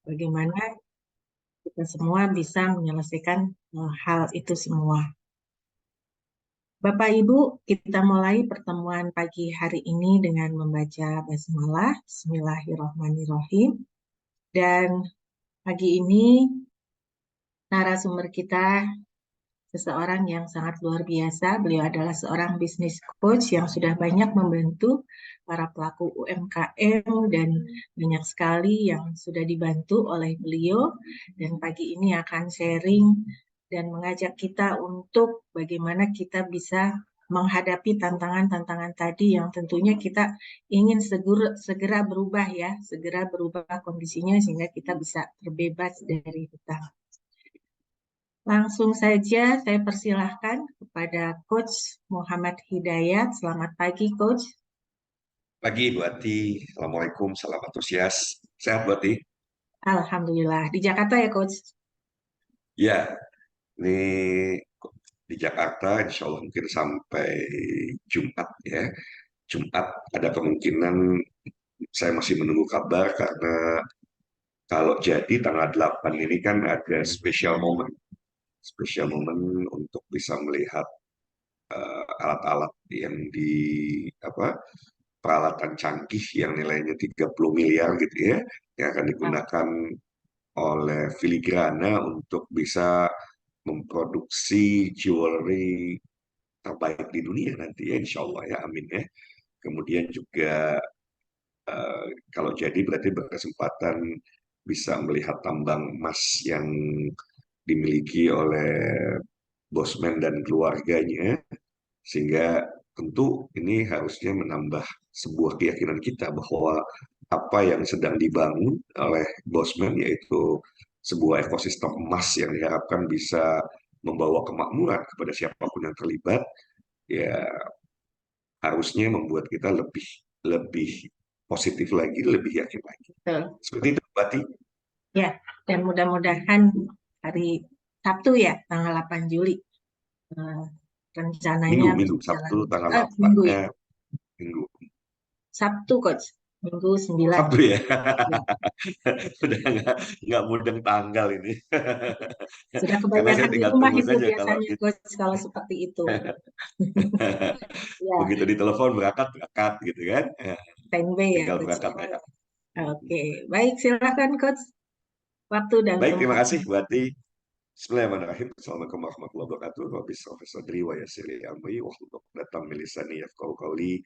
bagaimana kita semua bisa menyelesaikan hal itu semua. Bapak Ibu, kita mulai pertemuan pagi hari ini dengan membaca basmalah. Bismillahirrahmanirrahim. Dan pagi ini narasumber kita seseorang yang sangat luar biasa. Beliau adalah seorang business coach yang sudah banyak membantu para pelaku UMKM dan banyak sekali yang sudah dibantu oleh beliau. Dan pagi ini akan sharing dan mengajak kita untuk bagaimana kita bisa menghadapi tantangan-tantangan tadi yang tentunya kita ingin segera berubah ya, segera berubah kondisinya sehingga kita bisa terbebas dari hutang. Langsung saja saya persilahkan kepada Coach Muhammad Hidayat. Selamat pagi, Coach. Pagi, Bu Ati. Assalamualaikum, salam antusias. Sehat, Bu Ati? Alhamdulillah. Di Jakarta ya, Coach? Ya, ini di Jakarta, insya Allah mungkin sampai Jumat ya. Jumat ada kemungkinan saya masih menunggu kabar karena kalau jadi tanggal 8 ini kan ada special moment. Special moment untuk bisa melihat alat-alat yang di apa peralatan canggih yang nilainya 30 miliar gitu ya, yang akan digunakan oleh Filigrana untuk bisa memproduksi jewelry terbaik di dunia nanti ya, insya Allah ya, amin ya. Kemudian juga eh, kalau jadi berarti berkesempatan bisa melihat tambang emas yang dimiliki oleh Bosman dan keluarganya, sehingga tentu ini harusnya menambah sebuah keyakinan kita bahwa apa yang sedang dibangun oleh Bosman, yaitu sebuah ekosistem emas yang diharapkan bisa membawa kemakmuran kepada siapapun yang terlibat, ya harusnya membuat kita lebih lebih positif lagi, lebih yakin lagi. Betul. Seperti itu, berarti. Ya, dan mudah-mudahan hari Sabtu ya, tanggal 8 Juli. eh, rencananya Minggu, bisa Minggu, jalan. Sabtu tanggal Minggu 8, ya. Minggu. Sabtu, Coach. Minggu 9. Sabtu ya. Ya. Udah nggak mudeng tanggal ini. Sudah Karena saya kebanyakan di tinggal rumah tunggu itu saja kalau biasanya, Coach, kalau seperti itu. Ya, begitu ditelepon berangkat berangkat gitu kan. standby ya, Tinggal Coach. berangkat aja. Oke, baik. Silakan, Coach. Waktu dan Baik, terima tempat. kasih berarti. Bismillahirrahmanirrahim. Assalamualaikum warahmatullahi wabarakatuh. Rabbi shrah sadri wa yassir li amri wahlul 'uqdatam min lisani yafqahu qawli.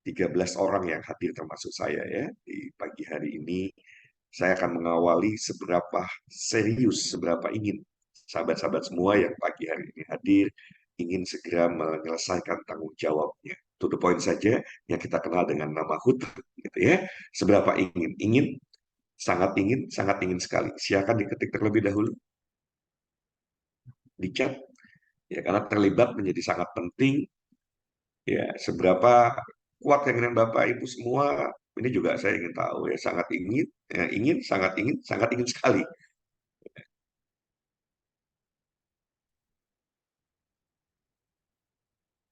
13 orang yang hadir termasuk saya ya di pagi hari ini. Saya akan mengawali seberapa serius, seberapa ingin sahabat-sahabat semua yang pagi hari ini hadir ingin segera menyelesaikan tanggung jawabnya. To the point saja yang kita kenal dengan nama HUT gitu ya. Seberapa ingin? Sangat ingin sekali. Silakan diketik terlebih dahulu di chat ya, karena terlibat menjadi sangat penting ya. Seberapa kuat keinginan Bapak Ibu semua, ini juga saya ingin tahu ya. Sangat ingin, ya, sangat ingin sekali.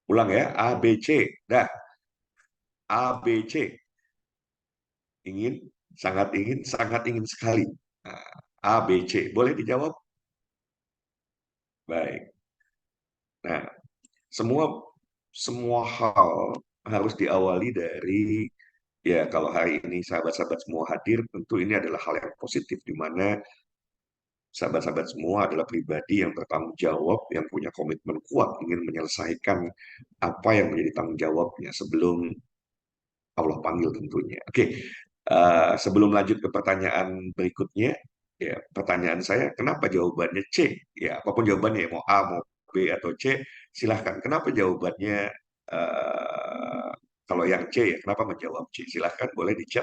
Ulang ya, A B C dah. A B C, ingin, sangat ingin sekali. Nah, A B C boleh dijawab. Baik. Nah, semua semua hal harus diawali dari, ya, kalau hari ini sahabat-sahabat semua hadir, tentu ini adalah hal yang positif, di mana sahabat-sahabat semua adalah pribadi yang bertanggung jawab, yang punya komitmen kuat ingin menyelesaikan apa yang menjadi tanggung jawabnya sebelum Allah panggil tentunya. Oke, sebelum lanjut ke pertanyaan berikutnya, ya, pertanyaan saya, kenapa jawabannya C? Ya, apapun jawabannya, mau A, mau B, atau C, silahkan. Kenapa jawabannya, eh, kalau yang C, ya, kenapa menjawab C? Silahkan, boleh di-chat.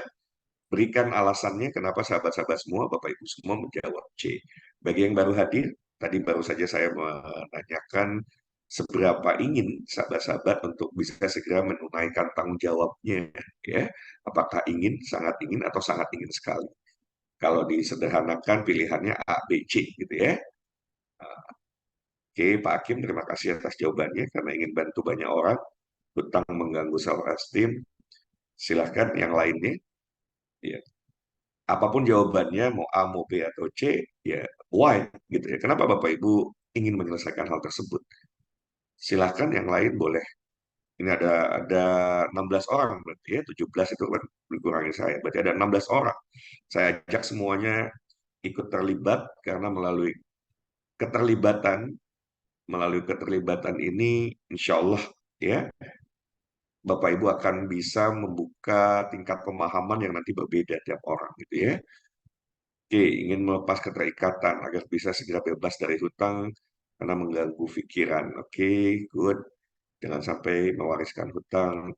Berikan alasannya kenapa sahabat-sahabat semua, Bapak Ibu semua menjawab C. Bagi yang baru hadir, tadi baru saja saya menanyakan seberapa ingin sahabat-sahabat untuk bisa segera menunaikan tanggung jawabnya, ya. Apakah ingin, sangat ingin, atau sangat ingin sekali. Kalau disederhanakan pilihannya A, B, C gitu ya. Oke, Pak Hakim, terima kasih atas jawabannya karena ingin bantu banyak orang. Hutang mengganggu self esteem. Silahkan yang lainnya. Ya. apapun jawabannya, mau A, mau B, atau C, ya why gitu ya. Kenapa Bapak Ibu ingin menyelesaikan hal tersebut? Silahkan yang lain boleh. Ini ada 16 orang berarti ya, 17 itu kan dikurangi saya. Berarti ada 16 orang. Saya ajak semuanya ikut terlibat karena keterlibatan, melalui keterlibatan ini insya Allah ya Bapak Ibu akan bisa membuka tingkat pemahaman yang nanti berbeda tiap orang gitu ya. Oke, ingin melepas keterikatan agar bisa segera bebas dari hutang karena mengganggu pikiran. Oke, good. Jangan sampai mewariskan hutang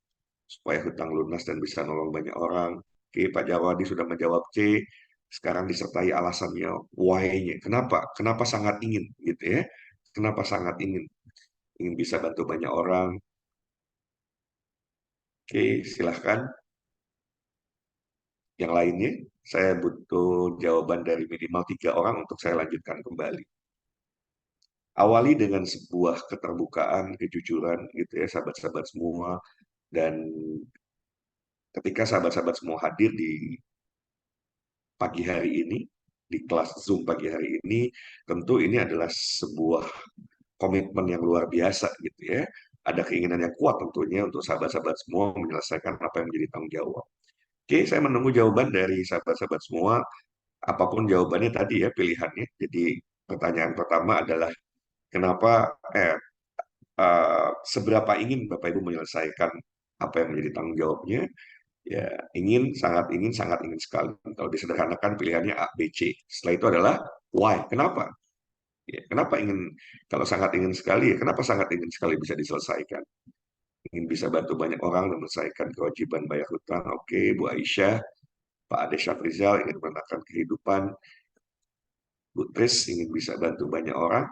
supaya hutang lunas dan bisa nolong banyak orang. Oke, Pak Jawadi sudah menjawab C. Sekarang disertai alasannya why-nya. Kenapa? Kenapa sangat ingin gitu ya? Kenapa sangat ingin? Ingin bisa bantu banyak orang. Oke, silahkan. Yang lainnya, saya butuh jawaban dari minimal 3 orang untuk saya lanjutkan kembali. Awali dengan sebuah keterbukaan, kejujuran, gitu ya, sahabat-sahabat semua. Dan ketika sahabat-sahabat semua hadir di pagi hari ini, di kelas Zoom pagi hari ini, tentu ini adalah sebuah komitmen yang luar biasa, gitu ya. Ada keinginan yang kuat tentunya untuk sahabat-sahabat semua menyelesaikan apa yang menjadi tanggung jawab. Oke, saya menunggu jawaban dari sahabat-sahabat semua. Apapun jawabannya tadi ya pilihannya. Jadi pertanyaan pertama adalah kenapa seberapa ingin Bapak Ibu menyelesaikan apa yang menjadi tanggung jawabnya? Ya, sangat ingin sekali. Kalau disederhanakan pilihannya A, B, C. Setelah itu adalah why, kenapa? Ya, kenapa ingin, kalau sangat ingin sekali, ya kenapa sangat ingin sekali bisa diselesaikan? Ingin bisa bantu banyak orang dan menyelesaikan kewajiban bayar hutang. Oke, Bu Aisyah, Pak Ade Syafrizal ingin menenangkan kehidupan, Bu Tris ingin bisa bantu banyak orang.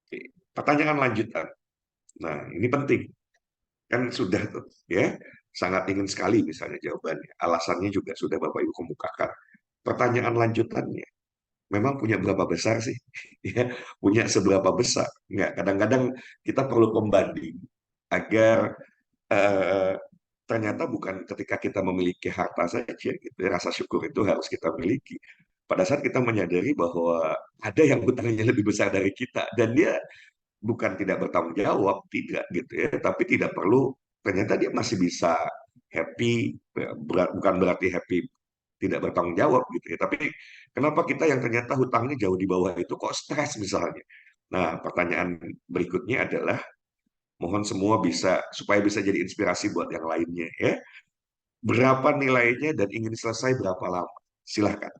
Oke. Pertanyaan lanjutan. Nah, ini penting. Kan sudah tuh, ya. Sangat ingin sekali misalnya jawabannya. Alasannya juga sudah Bapak Ibu kemukakan. Pertanyaan lanjutannya, memang punya berapa besar sih? Ya, punya seberapa besar? Enggak, kadang-kadang kita perlu pembanding agar eh, ternyata bukan ketika kita memiliki harta saja gitu ya, rasa syukur itu harus kita miliki. Pada saat kita menyadari bahwa ada yang hutangnya lebih besar dari kita dan dia bukan tidak bertanggung jawab, tidak gitu ya, tapi tidak perlu, ternyata dia masih bisa happy, bukan berarti happy tidak bertanggung jawab gitu ya, tapi kenapa kita yang ternyata hutangnya jauh di bawah itu kok stres misalnya. Nah, pertanyaan berikutnya adalah mohon semua bisa supaya bisa jadi inspirasi buat yang lainnya ya. Berapa nilainya dan ingin selesai berapa lama? Silahkan.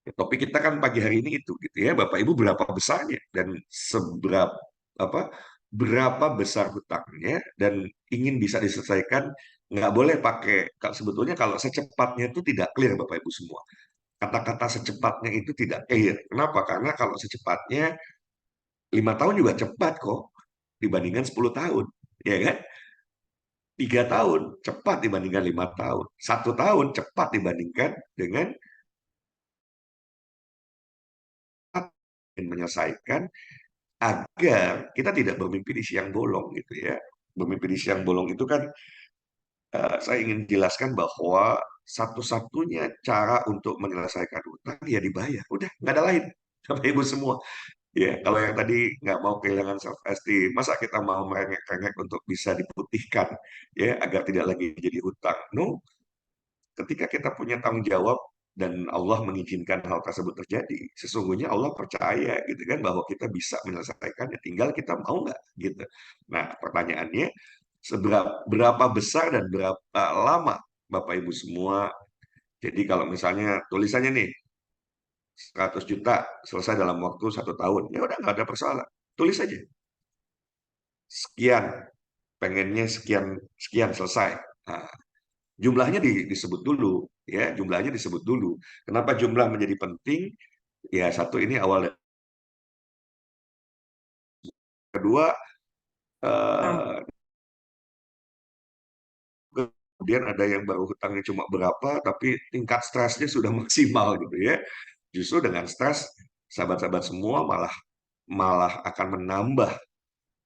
Ya, topik kita kan pagi hari ini itu gitu ya, Bapak Ibu berapa besarnya dan seberapa apa berapa besar hutangnya dan ingin bisa diselesaikan, nggak boleh pakai sebetulnya kalau secepatnya itu tidak clear Bapak Ibu semua. Kata-kata secepatnya itu tidak clear. Kenapa? Karena kalau secepatnya 5 tahun juga cepat kok dibandingkan 10 tahun, ya kan? 3 tahun cepat dibandingkan 5 tahun. 1 tahun cepat dibandingkan dengan menyelesaikan agar kita tidak bermimpi di siang bolong gitu ya. Bermimpi di siang bolong itu kan saya ingin jelaskan bahwa satu-satunya cara untuk menyelesaikan hutang ya dibayar. Udah, nggak ada lain. Bapak Ibu semua. Ya, kalau yang tadi nggak mau kehilangan self esteem, masa kita mau merengek-rengek untuk bisa diputihkan ya agar tidak lagi jadi hutang. No, ketika kita punya tanggung jawab dan Allah mengizinkan hal tersebut terjadi, sesungguhnya Allah percaya gitu kan bahwa kita bisa menyelesaikannya, tinggal kita mau nggak gitu. Nah, pertanyaannya berapa besar dan berapa lama Bapak Ibu semua. Jadi kalau misalnya tulisannya nih 100 juta selesai dalam waktu 1 tahun, ya udah nggak ada persoalan. Tulis aja sekian, pengennya sekian sekian selesai. Nah, jumlahnya disebut dulu, ya jumlahnya disebut dulu. Kenapa jumlah menjadi penting? Ya satu ini awal dan kedua Am- eh, kemudian ada yang baru hutangnya cuma berapa, tapi tingkat stresnya sudah maksimal gitu ya. Justru dengan stres, sahabat-sahabat semua malah malah akan menambah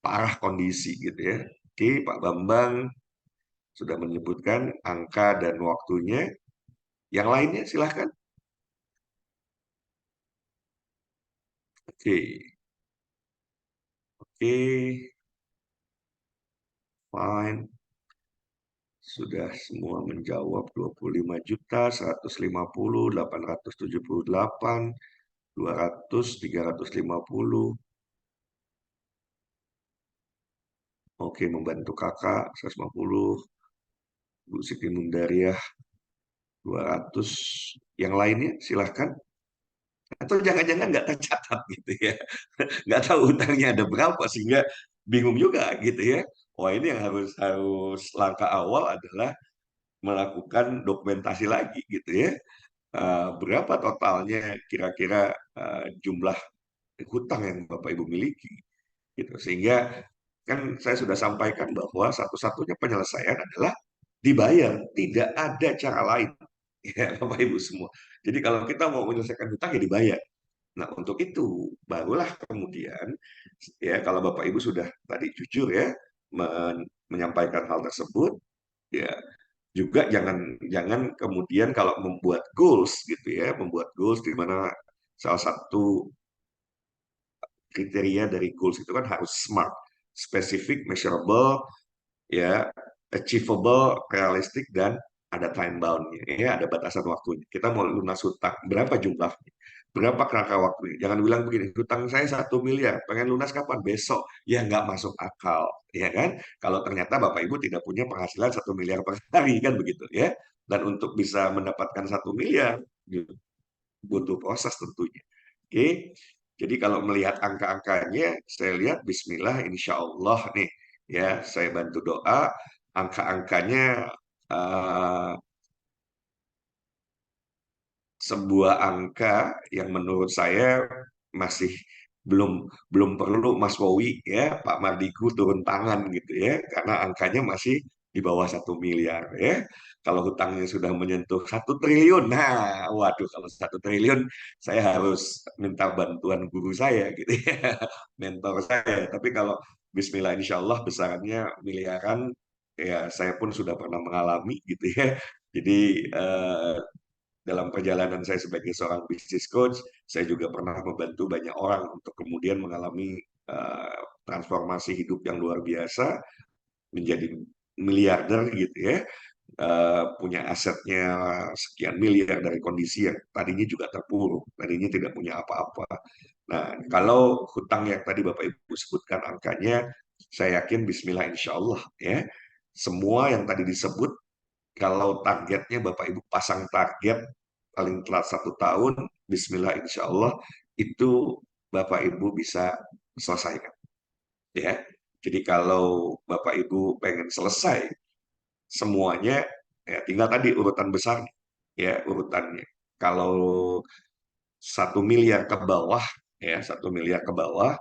parah kondisi gitu ya. Oke, Pak Bambang sudah menyebutkan angka dan waktunya. Yang lainnya silahkan. Oke, oke, fine. Sudah semua menjawab 25 juta, 150, 878, 200, 350. Oke, membantu kakak, 150. Bu Siti Mundariah, 200. Yang lainnya silahkan. Atau jangan-jangan nggak tercatat gitu ya. Nggak tahu utangnya ada berapa sehingga bingung juga gitu ya. Wah, ini yang harus harus langkah awal adalah melakukan dokumentasi lagi gitu ya. Berapa totalnya kira-kira jumlah hutang yang Bapak Ibu miliki gitu. Sehingga kan saya sudah sampaikan bahwa satu-satunya penyelesaian adalah dibayar, tidak ada cara lain. Ya, Bapak Ibu semua. Jadi kalau kita mau menyelesaikan hutang ya dibayar. Nah, untuk itu barulah kemudian ya kalau Bapak Ibu sudah tadi jujur ya menyampaikan hal tersebut, ya juga jangan jangan kemudian kalau membuat goals gitu ya, membuat goals di mana salah satu kriteria dari goals itu kan harus smart, specific, measurable, ya, achievable, realistic, dan ada time bound-nya, ya, ada batasan waktunya. Kita mau lunas hutang, berapa jumlahnya? Berapa kerangka waktunya? Jangan bilang begini, hutang saya 1 miliar, pengen lunas kapan? Besok. Ya nggak masuk akal, ya kan? Kalau ternyata Bapak Ibu tidak punya penghasilan 1 miliar per hari, kan begitu, ya. Dan untuk bisa mendapatkan 1 miliar, butuh proses tentunya. Oke, jadi kalau melihat angka-angkanya, saya lihat Bismillah, Insya Allah nih, ya saya bantu doa, angka-angkanya eh, sebuah angka yang menurut saya masih belum belum perlu Mas Wowi ya Pak Mardigu turun tangan gitu ya karena angkanya masih di bawah 1 miliar ya. Kalau hutangnya sudah menyentuh 1 triliun, nah waduh kalau 1 triliun saya harus minta bantuan guru saya gitu ya, mentor saya. Tapi kalau Bismillah Insya Allah besarannya miliaran ya saya pun sudah pernah mengalami gitu ya. Jadi dalam perjalanan saya sebagai seorang business coach, saya juga pernah membantu banyak orang untuk kemudian mengalami transformasi hidup yang luar biasa, menjadi miliarder gitu ya, punya asetnya sekian miliar dari kondisi yang tadinya juga terpuruk, tadinya tidak punya apa-apa. Nah, kalau hutang yang tadi Bapak Ibu sebutkan angkanya, saya yakin Bismillah Insya Allah ya, semua yang tadi disebut kalau targetnya Bapak Ibu pasang target paling telat 1 tahun, Bismillah Insya Allah itu Bapak Ibu bisa selesaikan. Ya, jadi kalau Bapak Ibu pengen selesai semuanya, ya tinggal tadi urutan besar, ya urutannya. Kalau 1 miliar ke bawah, ya 1 miliar ke bawah,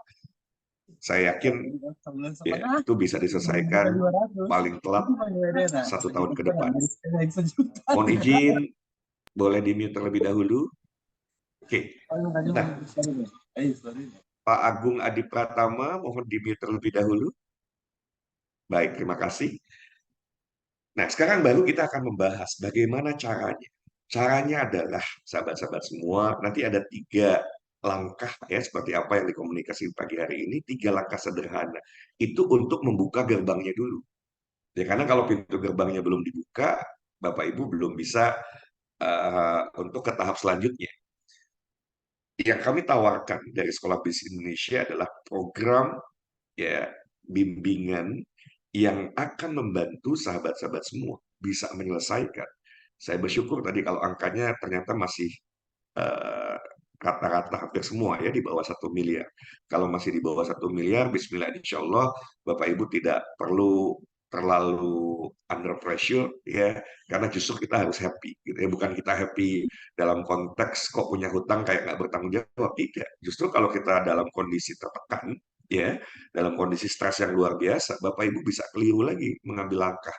saya yakin ya itu bisa diselesaikan paling telat 1 tahun ke depan. Mohon izin, boleh di-mute terlebih dahulu. Oke. Nah, Pak Agung Adi Pratama, mohon di-mute terlebih dahulu. Baik, terima kasih. Nah, sekarang baru kita akan membahas bagaimana caranya. Caranya adalah, sahabat-sahabat semua, nanti ada 3 langkah ya, seperti apa yang dikomunikasi pagi hari ini, 3 langkah sederhana. Itu untuk membuka gerbangnya dulu. Ya, karena kalau pintu gerbangnya belum dibuka, Bapak Ibu belum bisa untuk ke tahap selanjutnya. Yang kami tawarkan dari Sekolah Bisnis Indonesia adalah program ya bimbingan yang akan membantu sahabat-sahabat semua bisa menyelesaikan. Saya bersyukur tadi kalau angkanya ternyata masih eh, rata-rata hampir semua ya di bawah 1 miliar. Kalau masih di bawah 1 miliar, Bismillah Insya Allah Bapak Ibu tidak perlu terlalu under pressure ya, karena justru kita harus happy gitu ya. Bukan kita happy dalam konteks kok punya hutang kayak nggak bertanggung jawab, tidak. Justru kalau kita dalam kondisi tertekan ya, dalam kondisi stres yang luar biasa, Bapak Ibu bisa keliru lagi mengambil langkah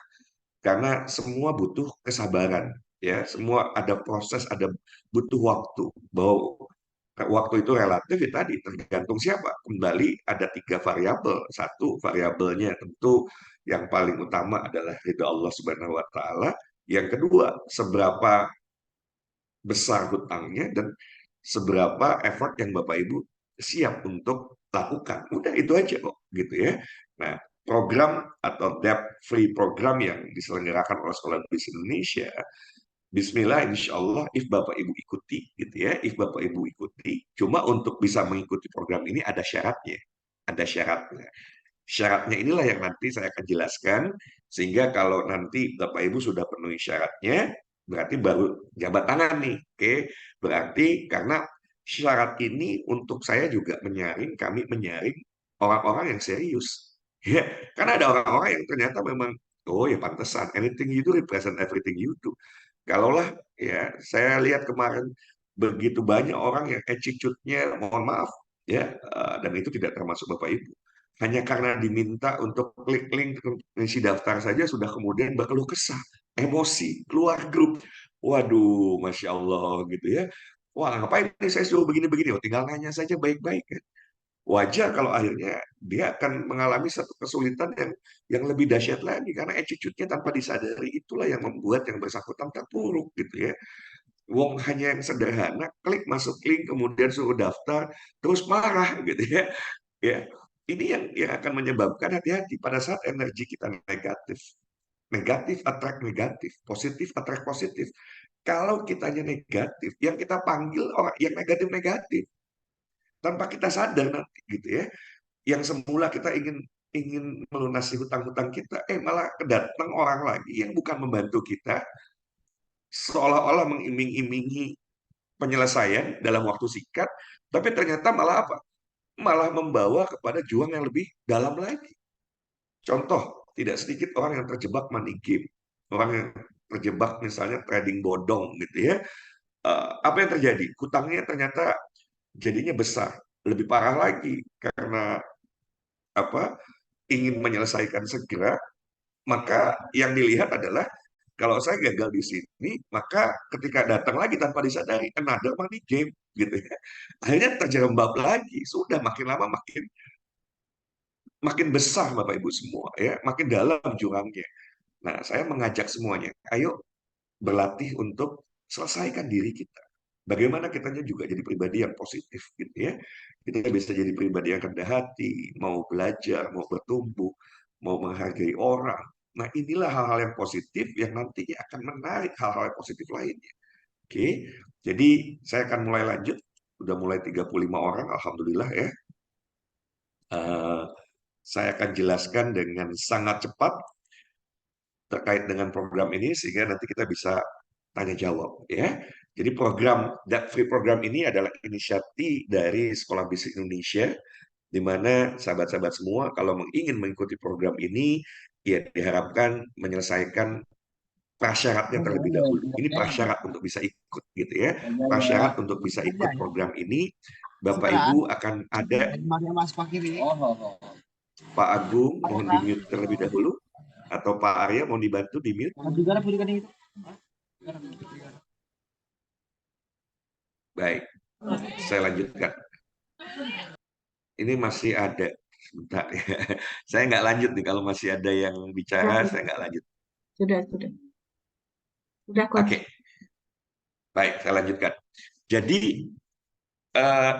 karena semua butuh kesabaran ya, semua ada proses, ada butuh waktu bahwa waktu itu relatif ya tadi tergantung siapa. Kembali ada 3 variabel. Satu variabelnya tentu yang paling utama adalah ridha Allah Subhanahu wa taala. Yang kedua, seberapa besar hutangnya dan seberapa effort yang Bapak Ibu siap untuk lakukan. Udah itu aja kok gitu ya. Nah, program atau debt free program yang diselenggarakan oleh Sekolah Bisnis Indonesia, Bismillah, insya Allah, if Bapak Ibu ikuti, gitu ya, if Bapak Ibu ikuti, cuma untuk bisa mengikuti program ini ada syaratnya, ada syaratnya. Syaratnya inilah yang nanti saya akan jelaskan, sehingga kalau nanti Bapak Ibu sudah penuhi syaratnya, berarti baru jabat tangan nih, oke? Berarti karena syarat ini untuk saya juga menyaring, kami menyaring orang-orang yang serius. Ya, karena ada orang-orang yang ternyata memang, oh ya pantesan, anything you do represent everything you do. Kalaulah ya saya lihat kemarin begitu banyak orang yang attitude-nya mohon maaf ya dan itu tidak termasuk Bapak Ibu. Hanya karena diminta untuk klik link isi daftar saja sudah kemudian berkeluh kesah, emosi, keluar grup. Waduh, Masya Allah gitu ya. Wah, ngapain nih saya suruh begini-begini? Oh, tinggal nanya saja baik-baik kan. Wajar kalau akhirnya dia akan mengalami satu kesulitan yang lebih dahsyat lagi karena attitude-nya tanpa disadari itulah yang membuat yang bersangkutan terpuruk gitu ya. Wong hanya yang sederhana, klik masuk link kemudian suruh daftar terus marah gitu ya. Ya, ini yang akan menyebabkan hati-hati pada saat energi kita negatif. Negatif attract negatif, positif attract positif. Kalau kitanya negatif, yang kita panggil orang yang negatif-negatif tanpa kita sadar nanti gitu ya yang semula kita ingin ingin melunasi hutang-hutang kita, malah kedatang orang lagi yang bukan membantu kita, seolah-olah mengiming-imingi penyelesaian dalam waktu singkat, tapi ternyata malah apa? Malah membawa kepada juang yang lebih dalam lagi. Contoh, tidak sedikit orang yang terjebak money game, orang yang terjebak misalnya trading bodong gitu ya. Apa yang terjadi? Hutangnya ternyata jadinya besar, lebih parah lagi karena apa? Ingin menyelesaikan segera, maka yang dilihat adalah kalau saya gagal di sini, maka ketika datang lagi tanpa disadari, another money game, gitu ya. Akhirnya terjerembab lagi, sudah makin lama makin makin besar Bapak Ibu semua, ya, makin dalam jurangnya. Nah, saya mengajak semuanya, ayo berlatih untuk selesaikan diri kita. Bagaimana kitanya juga jadi pribadi yang positif, gitu ya. Kita bisa jadi pribadi yang rendah hati, mau belajar, mau bertumbuh, mau menghargai orang. Nah, inilah hal-hal yang positif yang nantinya akan menarik hal-hal yang positif lainnya. Oke, jadi saya akan mulai lanjut. Udah mulai 35 orang, Alhamdulillah ya. Eh, saya akan jelaskan dengan sangat cepat terkait dengan program ini sehingga nanti kita bisa tanya jawab ya. Jadi program Debt Free Program ini adalah inisiatif dari Sekolah Bisnis Indonesia di mana sahabat-sahabat semua kalau ingin mengikuti program ini ya diharapkan menyelesaikan prasyaratnya terlebih dahulu. Ini prasyarat untuk bisa ikut gitu ya. Prasyarat untuk bisa ikut program ini Bapak Ibu akan ada Pak Agung mohon di-mute terlebih dahulu atau Pak Arya mohon dibantu di-mute. Baik, saya lanjutkan. Ini masih ada, sebentar ya. Saya nggak lanjut nih kalau masih ada yang bicara, saya nggak lanjut. Sudah. Sudah, Coach. Oke, baik, saya lanjutkan. Jadi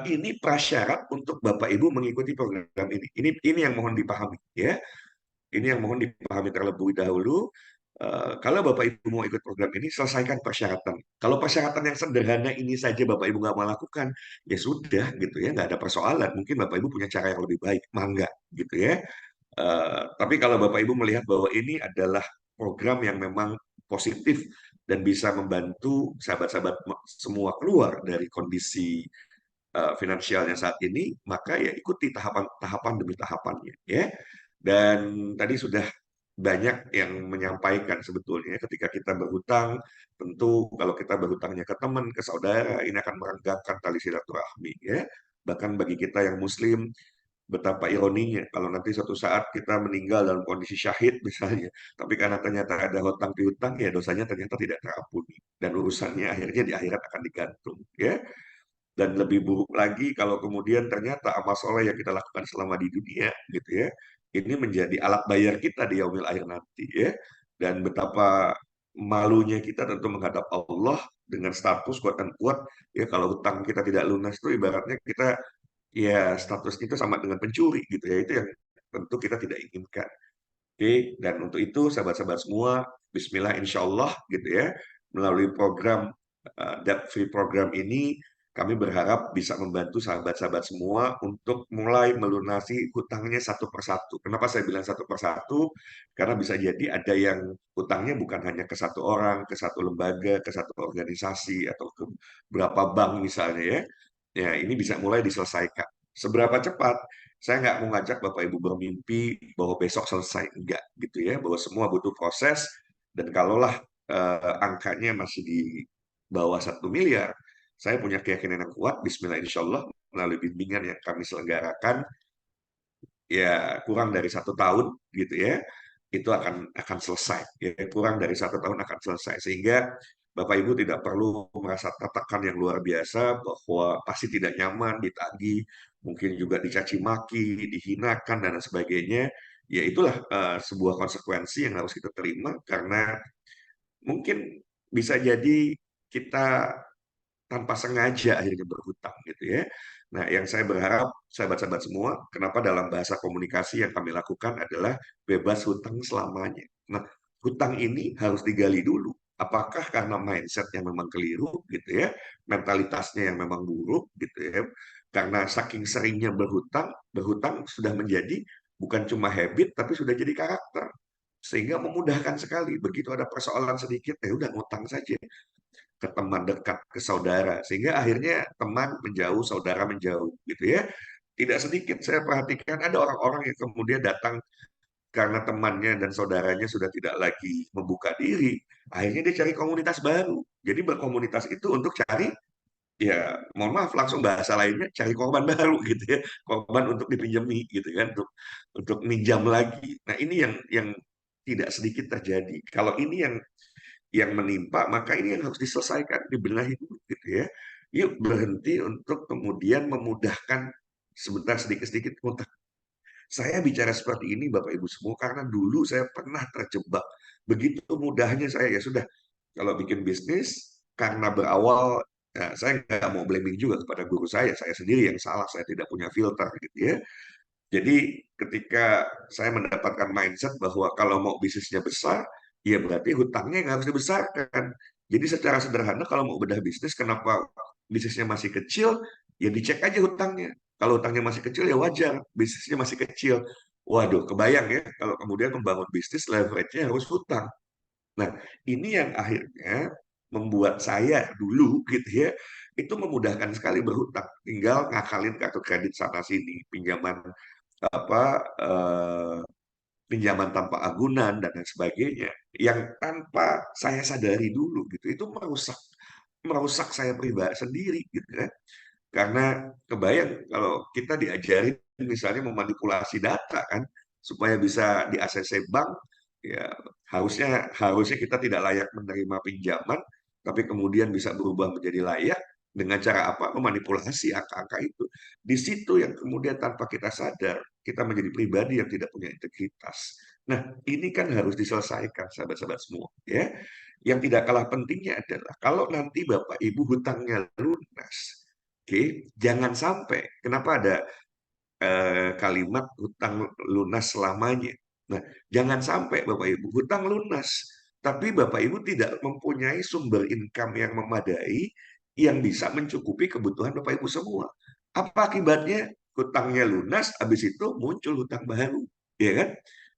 ini prasyarat untuk Bapak Ibu mengikuti program ini. Ini yang mohon dipahami ya. Ini yang mohon dipahami terlebih dahulu. Kalau Bapak Ibu mau ikut program ini, selesaikan persyaratan. Kalau persyaratan yang sederhana ini saja Bapak Ibu nggak mau lakukan, ya sudah gitu ya, nggak ada persoalan. Mungkin Bapak Ibu punya cara yang lebih baik, mangga gitu ya. Tapi kalau Bapak Ibu melihat bahwa ini adalah program yang memang positif dan bisa membantu sahabat-sahabat semua keluar dari kondisi finansialnya saat ini, maka ya ikuti tahapan demi tahapannya ya. Dan tadi sudah banyak yang menyampaikan sebetulnya ketika kita berhutang, tentu kalau kita berhutangnya ke teman, ke saudara, ini akan merenggangkan tali silaturahmi ya. Bahkan bagi kita yang muslim, betapa ironinya kalau nanti suatu saat kita meninggal dalam kondisi syahid misalnya, tapi karena ternyata ada hutang piutang, ya dosanya ternyata tidak terampuni dan urusannya akhirnya di akhirat akan digantung ya. Dan lebih buruk lagi kalau kemudian ternyata amal soleh yang kita lakukan selama di dunia, gitu ya, ini menjadi alat bayar kita di yaumil akhir nanti, ya. Dan betapa malunya kita tentu menghadap Allah dengan status kuat dan kuat, ya kalau hutang kita tidak lunas itu ibaratnya kita, ya statusnya itu sama dengan pencuri, gitu ya. Itu yang tentu kita tidak inginkan. Oke, dan untuk itu sahabat-sahabat semua, Bismillah insya Allah gitu ya, melalui program Debt Free Program ini, kami berharap bisa membantu sahabat-sahabat semua untuk mulai melunasi hutangnya satu persatu. Kenapa saya bilang satu persatu? Karena bisa jadi ada yang hutangnya bukan hanya ke satu orang, ke satu lembaga, ke satu organisasi, atau ke beberapa bank misalnya ya. Ya, ini bisa mulai diselesaikan. Seberapa cepat? Saya nggak mau ngajak Bapak Ibu bermimpi bahwa besok selesai, enggak gitu ya, bahwa semua butuh proses, dan kalaulah angkanya masih di bawah 1 miliar, saya punya keyakinan yang kuat, Bismillah insya Allah, melalui bimbingan yang kami selenggarakan, ya kurang dari 1 tahun gitu ya, itu akan selesai. Ya, kurang dari 1 tahun akan selesai, sehingga Bapak Ibu tidak perlu merasa tertekan yang luar biasa bahwa pasti tidak nyaman, ditagih, mungkin juga dicaci maki, dihinakan dan lain sebagainya. Ya itulah sebuah konsekuensi yang harus kita terima, karena mungkin bisa jadi kita tanpa sengaja akhirnya berhutang gitu ya. Nah, yang saya berharap sahabat-sahabat semua, kenapa dalam bahasa komunikasi yang kami lakukan adalah bebas hutang selamanya. Nah, hutang ini harus digali dulu. Apakah karena mindset yang memang keliru gitu ya, mentalitasnya yang memang buruk gitu ya. Karena saking seringnya berhutang, berhutang sudah menjadi bukan cuma habit tapi sudah jadi karakter. Sehingga memudahkan sekali. Begitu ada persoalan sedikit, ya udah ngutang saja ke teman dekat, ke saudara, sehingga akhirnya teman menjauh, saudara menjauh, gitu ya. Tidak sedikit saya perhatikan ada orang-orang yang kemudian datang karena temannya dan saudaranya sudah tidak lagi membuka diri, akhirnya dia cari komunitas baru. Jadi berkomunitas itu untuk cari, ya mohon maaf langsung bahasa lainnya, cari korban baru gitu ya, korban untuk dipinjami gitu kan, untuk minjam lagi. Nah ini yang tidak sedikit terjadi. Kalau ini yang menimpa, maka ini yang harus diselesaikan, dibenahi dulu gitu ya. Yuk berhenti untuk kemudian memudahkan sebentar sedikit-sedikit kontak. Saya bicara seperti ini Bapak Ibu semua karena dulu saya pernah terjebak. Begitu mudahnya saya, ya sudah, kalau bikin bisnis karena berawal, ya, saya nggak mau blaming juga kepada guru saya sendiri yang salah, saya tidak punya filter gitu ya. Jadi ketika saya mendapatkan mindset bahwa kalau mau bisnisnya besar, ya berarti hutangnya yang harus dibesarkan. Jadi secara sederhana kalau mau bedah bisnis, kenapa bisnisnya masih kecil, ya dicek aja hutangnya. Kalau hutangnya masih kecil ya wajar, bisnisnya masih kecil. Waduh, kebayang ya kalau kemudian membangun bisnis leverage-nya harus hutang. Nah, ini yang akhirnya membuat saya dulu gitu ya, itu memudahkan sekali berhutang. Tinggal ngakalin kartu kredit sana sini, pinjaman apa pinjaman tanpa agunan dan lain sebagainya yang tanpa saya sadari dulu gitu itu merusak merusak saya pribadi sendiri gitu kan, karena kebayang kalau kita diajarin misalnya memanipulasi data kan supaya bisa di ACC bank, ya harusnya harusnya kita tidak layak menerima pinjaman, tapi kemudian bisa berubah menjadi layak dengan cara apa? Memanipulasi angka-angka itu. Di situ yang kemudian tanpa kita sadar kita menjadi pribadi yang tidak punya integritas. Nah, ini kan harus diselesaikan sahabat-sahabat semua ya. Yang tidak kalah pentingnya adalah kalau nanti Bapak Ibu hutangnya lunas, oke, jangan sampai. Kenapa ada kalimat hutang lunas selamanya? Nah, jangan sampai Bapak Ibu hutang lunas, tapi Bapak Ibu tidak mempunyai sumber income yang memadai yang bisa mencukupi kebutuhan Bapak Ibu semua. Apa akibatnya? Hutangnya lunas, habis itu muncul hutang baru, ya kan?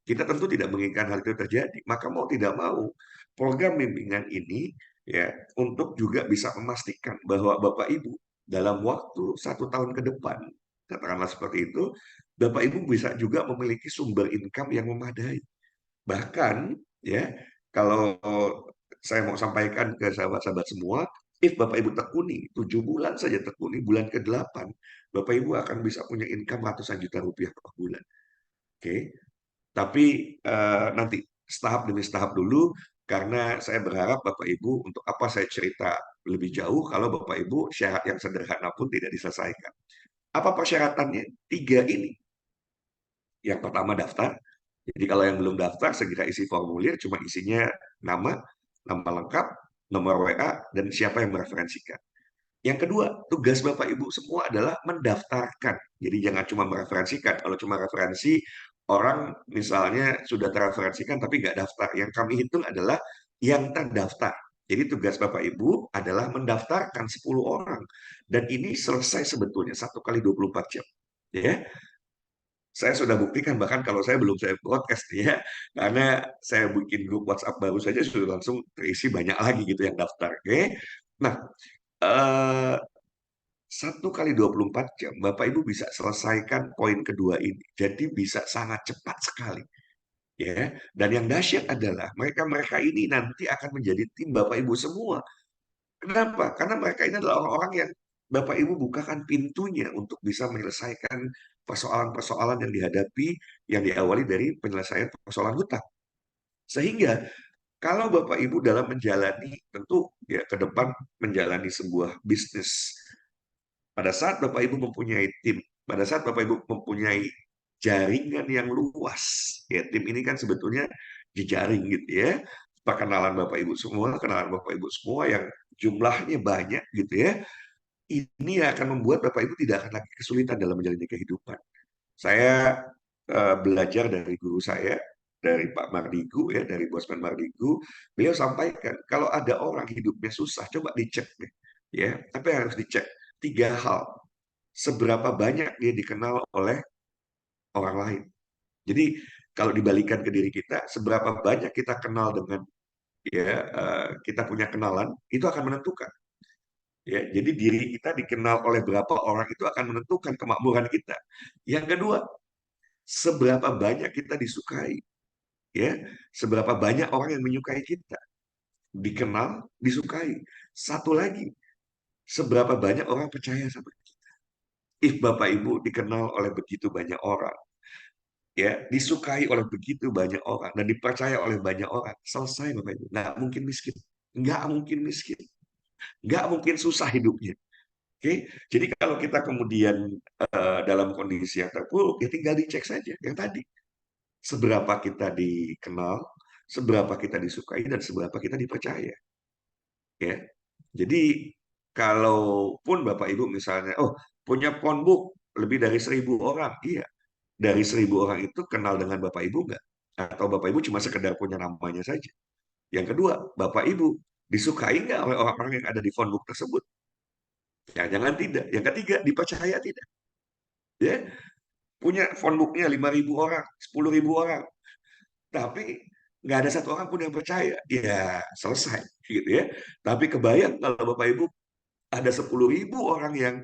Kita tentu tidak menginginkan hal itu terjadi. Maka mau tidak mau, program bimbingan ini ya untuk juga bisa memastikan bahwa Bapak Ibu dalam waktu 1 tahun ke depan, katakanlah seperti itu, Bapak Ibu bisa juga memiliki sumber income yang memadai. Bahkan ya, kalau saya mau sampaikan ke sahabat-sahabat semua, if Bapak Ibu tekuni 7 bulan saja, tekuni bulan ke-8, Bapak Ibu akan bisa punya income ratusan juta rupiah per bulan. Oke, tapi nanti tahap demi tahap dulu, karena saya berharap Bapak Ibu, untuk apa saya cerita lebih jauh kalau Bapak Ibu syarat yang sederhana pun tidak diselesaikan. Apa persyaratannya? Tiga ini. Yang pertama daftar. Jadi kalau yang belum daftar segera isi formulir, cuma isinya nama, nama lengkap, nomor WA, dan siapa yang mereferensikan. Yang kedua, tugas Bapak Ibu semua adalah mendaftarkan. Jadi jangan cuma mereferensikan. Kalau cuma referensi, orang misalnya sudah terreferensikan tapi nggak daftar. Yang kami hitung adalah yang terdaftar. Jadi tugas Bapak Ibu adalah mendaftarkan 10 orang. Dan ini selesai sebetulnya 1 kali 24 jam. Ya, saya sudah buktikan bahkan kalau saya broadcast ya, karena saya bikin grup WhatsApp baru saja sudah langsung terisi banyak lagi gitu yang daftar. Oke. Nah, eh, 1 kali 24 jam, Bapak Ibu bisa selesaikan poin kedua ini. Jadi bisa sangat cepat sekali. Ya, dan yang dahsyat adalah mereka-mereka ini nanti akan menjadi tim Bapak Ibu semua. Kenapa? Karena mereka ini adalah orang-orang yang Bapak Ibu bukakan pintunya untuk bisa menyelesaikan persoalan-persoalan yang dihadapi yang diawali dari penyelesaian persoalan hutang. Sehingga kalau Bapak Ibu dalam menjalani tentu ya ke depan menjalani sebuah bisnis, pada saat Bapak Ibu mempunyai tim, pada saat Bapak Ibu mempunyai jaringan yang luas, ya tim ini kan sebetulnya jejaring gitu ya, perkenalan Bapak Ibu semua, kenalan Bapak Ibu semua yang jumlahnya banyak gitu ya, ini akan membuat Bapak Ibu tidak akan lagi kesulitan dalam menjalani kehidupan. Saya belajar dari guru saya, dari Pak Mardigu ya, dari Bosman Mardigu, beliau sampaikan kalau ada orang hidupnya susah, coba dicek deh, ya. Apa yang harus dicek? Tiga hal. Seberapa banyak dia dikenal oleh orang lain. Jadi kalau dibalikan ke diri kita, seberapa banyak kita kenal dengan ya kita punya kenalan, itu akan menentukan. Ya, jadi diri kita dikenal oleh berapa orang itu akan menentukan kemakmuran kita. Yang kedua, seberapa banyak kita disukai, ya, seberapa banyak orang yang menyukai kita, dikenal, disukai. Satu lagi, seberapa banyak orang percaya sama kita. Bapak Ibu dikenal oleh begitu banyak orang, ya, disukai oleh begitu banyak orang dan dipercaya oleh banyak orang, selesai Bapak Ibu. Nggak mungkin miskin, nggak mungkin miskin, nggak mungkin susah hidupnya. Oke, jadi kalau kita kemudian dalam kondisi yang terpuruk, ya tinggal dicek saja yang tadi. Seberapa kita dikenal, seberapa kita disukai, dan seberapa kita dipercaya. Ya, jadi kalaupun Bapak Ibu misalnya, oh punya phonebook lebih dari 1.000 orang, iya. Dari 1.000 orang itu kenal dengan Bapak Ibu nggak? Atau Bapak Ibu cuma sekedar punya namanya saja? Yang kedua, Bapak Ibu disukai nggak oleh orang-orang yang ada di phonebook tersebut? Ya, jangan tidak. Yang ketiga, dipercaya tidak? Ya, punya phonebooknya 5.000 orang, 10.000 orang, tapi nggak ada satu orang pun yang percaya, ya selesai, gitu ya. Tapi kebayang kalau Bapak Ibu ada 10.000 orang yang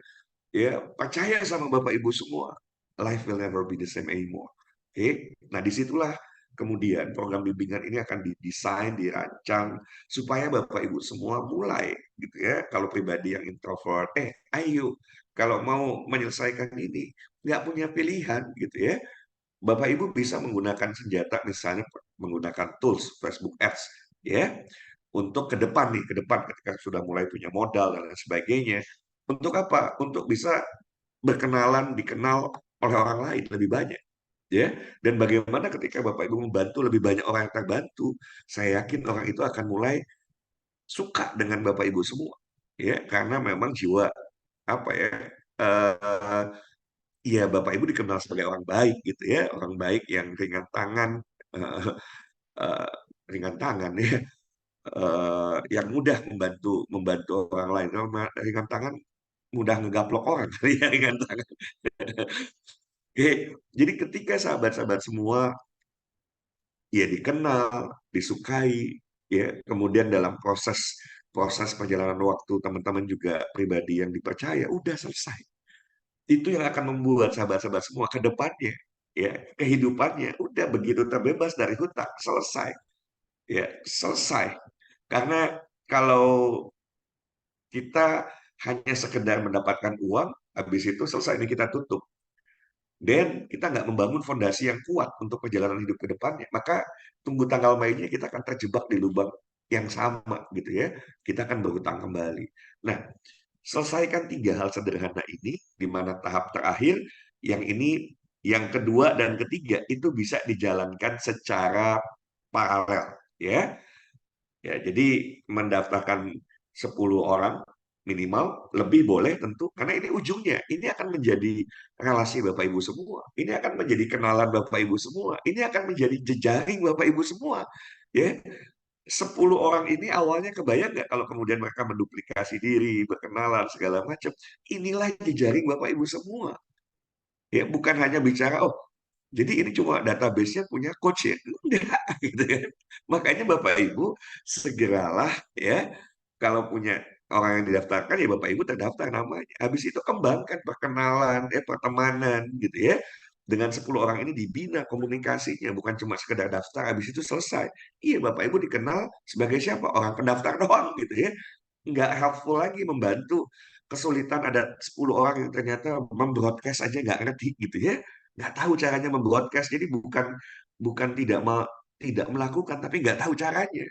ya percaya sama Bapak Ibu semua, life will never be the same anymore. Oke, nah disitulah kemudian program bimbingan ini akan didesain, dirancang supaya Bapak Ibu semua mulai gitu ya. Kalau pribadi yang introvert, ayo kalau mau menyelesaikan ini nggak punya pilihan gitu ya. Bapak Ibu bisa menggunakan senjata misalnya menggunakan tools Facebook Ads ya untuk ke depan nih, ke depan ketika sudah mulai punya modal dan lain sebagainya. Untuk apa? Untuk bisa berkenalan, dikenal oleh orang lain lebih banyak. Ya, dan bagaimana ketika Bapak Ibu membantu lebih banyak orang yang terbantu, saya yakin orang itu akan mulai suka dengan Bapak Ibu semua. Ya, karena memang jiwa apa ya? eh ya Bapak Ibu dikenal sebagai orang baik gitu ya, orang baik yang ringan tangan, eh, eh, ringan tangan ya, yang mudah membantu membantu orang lain. Kalau ringan tangan mudah ngegaplok orang kali ya ringan tangan. Oke, jadi ketika sahabat-sahabat semua ya dikenal, disukai, ya kemudian dalam proses proses perjalanan waktu teman-teman juga pribadi yang dipercaya, udah selesai. Itu yang akan membuat sahabat-sahabat semua ke depannya, ya kehidupannya udah begitu terbebas dari hutang, selesai, ya selesai. Karena kalau kita hanya sekedar mendapatkan uang, habis itu selesai ini kita tutup. Dan kita nggak membangun fondasi yang kuat untuk perjalanan hidup ke depannya, maka tunggu tanggal mainnya kita akan terjebak di lubang yang sama gitu ya, kita akan berhutang kembali. Nah, selesaikan tiga hal sederhana ini, di mana tahap terakhir, yang ini, yang kedua dan ketiga itu bisa dijalankan secara paralel, ya. Ya, jadi mendaftarkan 10 orang minimal, lebih boleh tentu, karena ini ujungnya, ini akan menjadi relasi Bapak Ibu semua, ini akan menjadi kenalan Bapak Ibu semua, ini akan menjadi jejaring Bapak Ibu semua, ya. 10 orang ini awalnya kebayang nggak kalau kemudian mereka menduplikasi diri, berkenalan, segala macam. Inilah jejaring Bapak Ibu semua. Ya, bukan hanya bicara, oh, jadi ini cuma database-nya punya coach ya. Enggak, gitu ya. Makanya Bapak Ibu segeralah ya, kalau punya orang yang didaftarkan ya Bapak Ibu terdaftar namanya. Habis itu kembangkan perkenalan, pertemanan gitu ya. Dengan 10 orang ini dibina komunikasinya, bukan cuma sekedar daftar, habis itu selesai. Iya, Bapak Ibu dikenal sebagai siapa? Orang pendaftar doang gitu ya. Nggak helpful lagi membantu. Kesulitan ada 10 orang yang ternyata membroadcast aja nggak ngerti gitu ya. Nggak tahu caranya membroadcast. Jadi bukan bukan tidak melakukan, tapi nggak tahu caranya.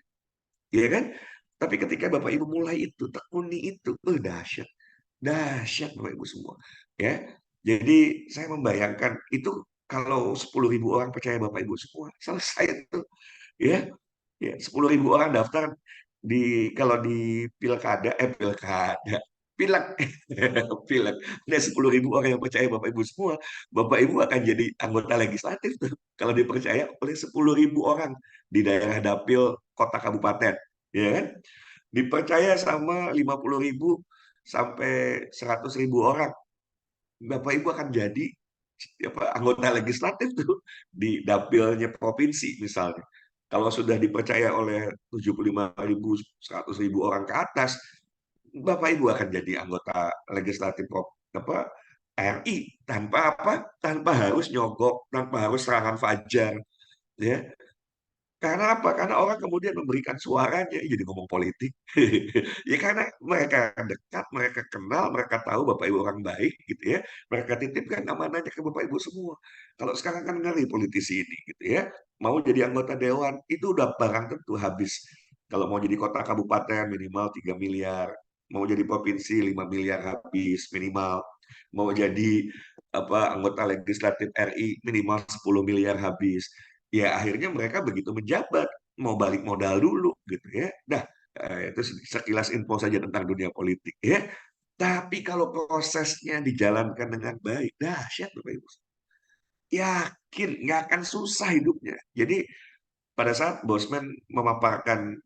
Ya kan? Tapi ketika Bapak Ibu mulai itu, tekuni itu, dahsyat. Dahsyat Bapak Ibu semua. Ya. Jadi saya membayangkan itu kalau 10.000 orang percaya Bapak Ibu semua, selesai itu. Ya, ya 10.000 orang daftar di kalau di pilkada, pilek, pilek. Ada 10.000 orang yang percaya Bapak Ibu semua, Bapak Ibu akan jadi anggota legislatif tuh. Kalau dipercaya oleh 10.000 orang di daerah dapil kota kabupaten, ya kan? Dipercaya sama 50.000 sampai 100.000 orang, Bapak Ibu akan jadi anggota legislatif tuh di dapilnya provinsi misalnya. Kalau sudah dipercaya oleh 75.000, 100.000 orang ke atas, Bapak Ibu akan jadi anggota legislatif apa RI tanpa apa? Tanpa harus nyogok, tanpa harus serangan fajar, ya. Karena apa? Karena orang kemudian memberikan suaranya, jadi ngomong politik. Ya karena mereka dekat, mereka kenal, mereka tahu Bapak Ibu orang baik gitu ya. Mereka titipkan amanahnya ke Bapak Ibu semua. Kalau sekarang kan ngeri politisi ini gitu ya. Mau jadi anggota dewan itu udah barang tentu habis. Kalau mau jadi kota kabupaten minimal 3 miliar, mau jadi provinsi 5 miliar habis minimal. Mau jadi apa anggota legislatif RI minimal 10 miliar habis, ya akhirnya mereka begitu menjabat mau balik modal dulu gitu ya. Dah, itu sekilas info saja tentang dunia politik ya. Tapi kalau prosesnya dijalankan dengan baik, dahsyat Bapak Ibu. Yakin nggak akan susah hidupnya. Jadi pada saat Bosman memaparkan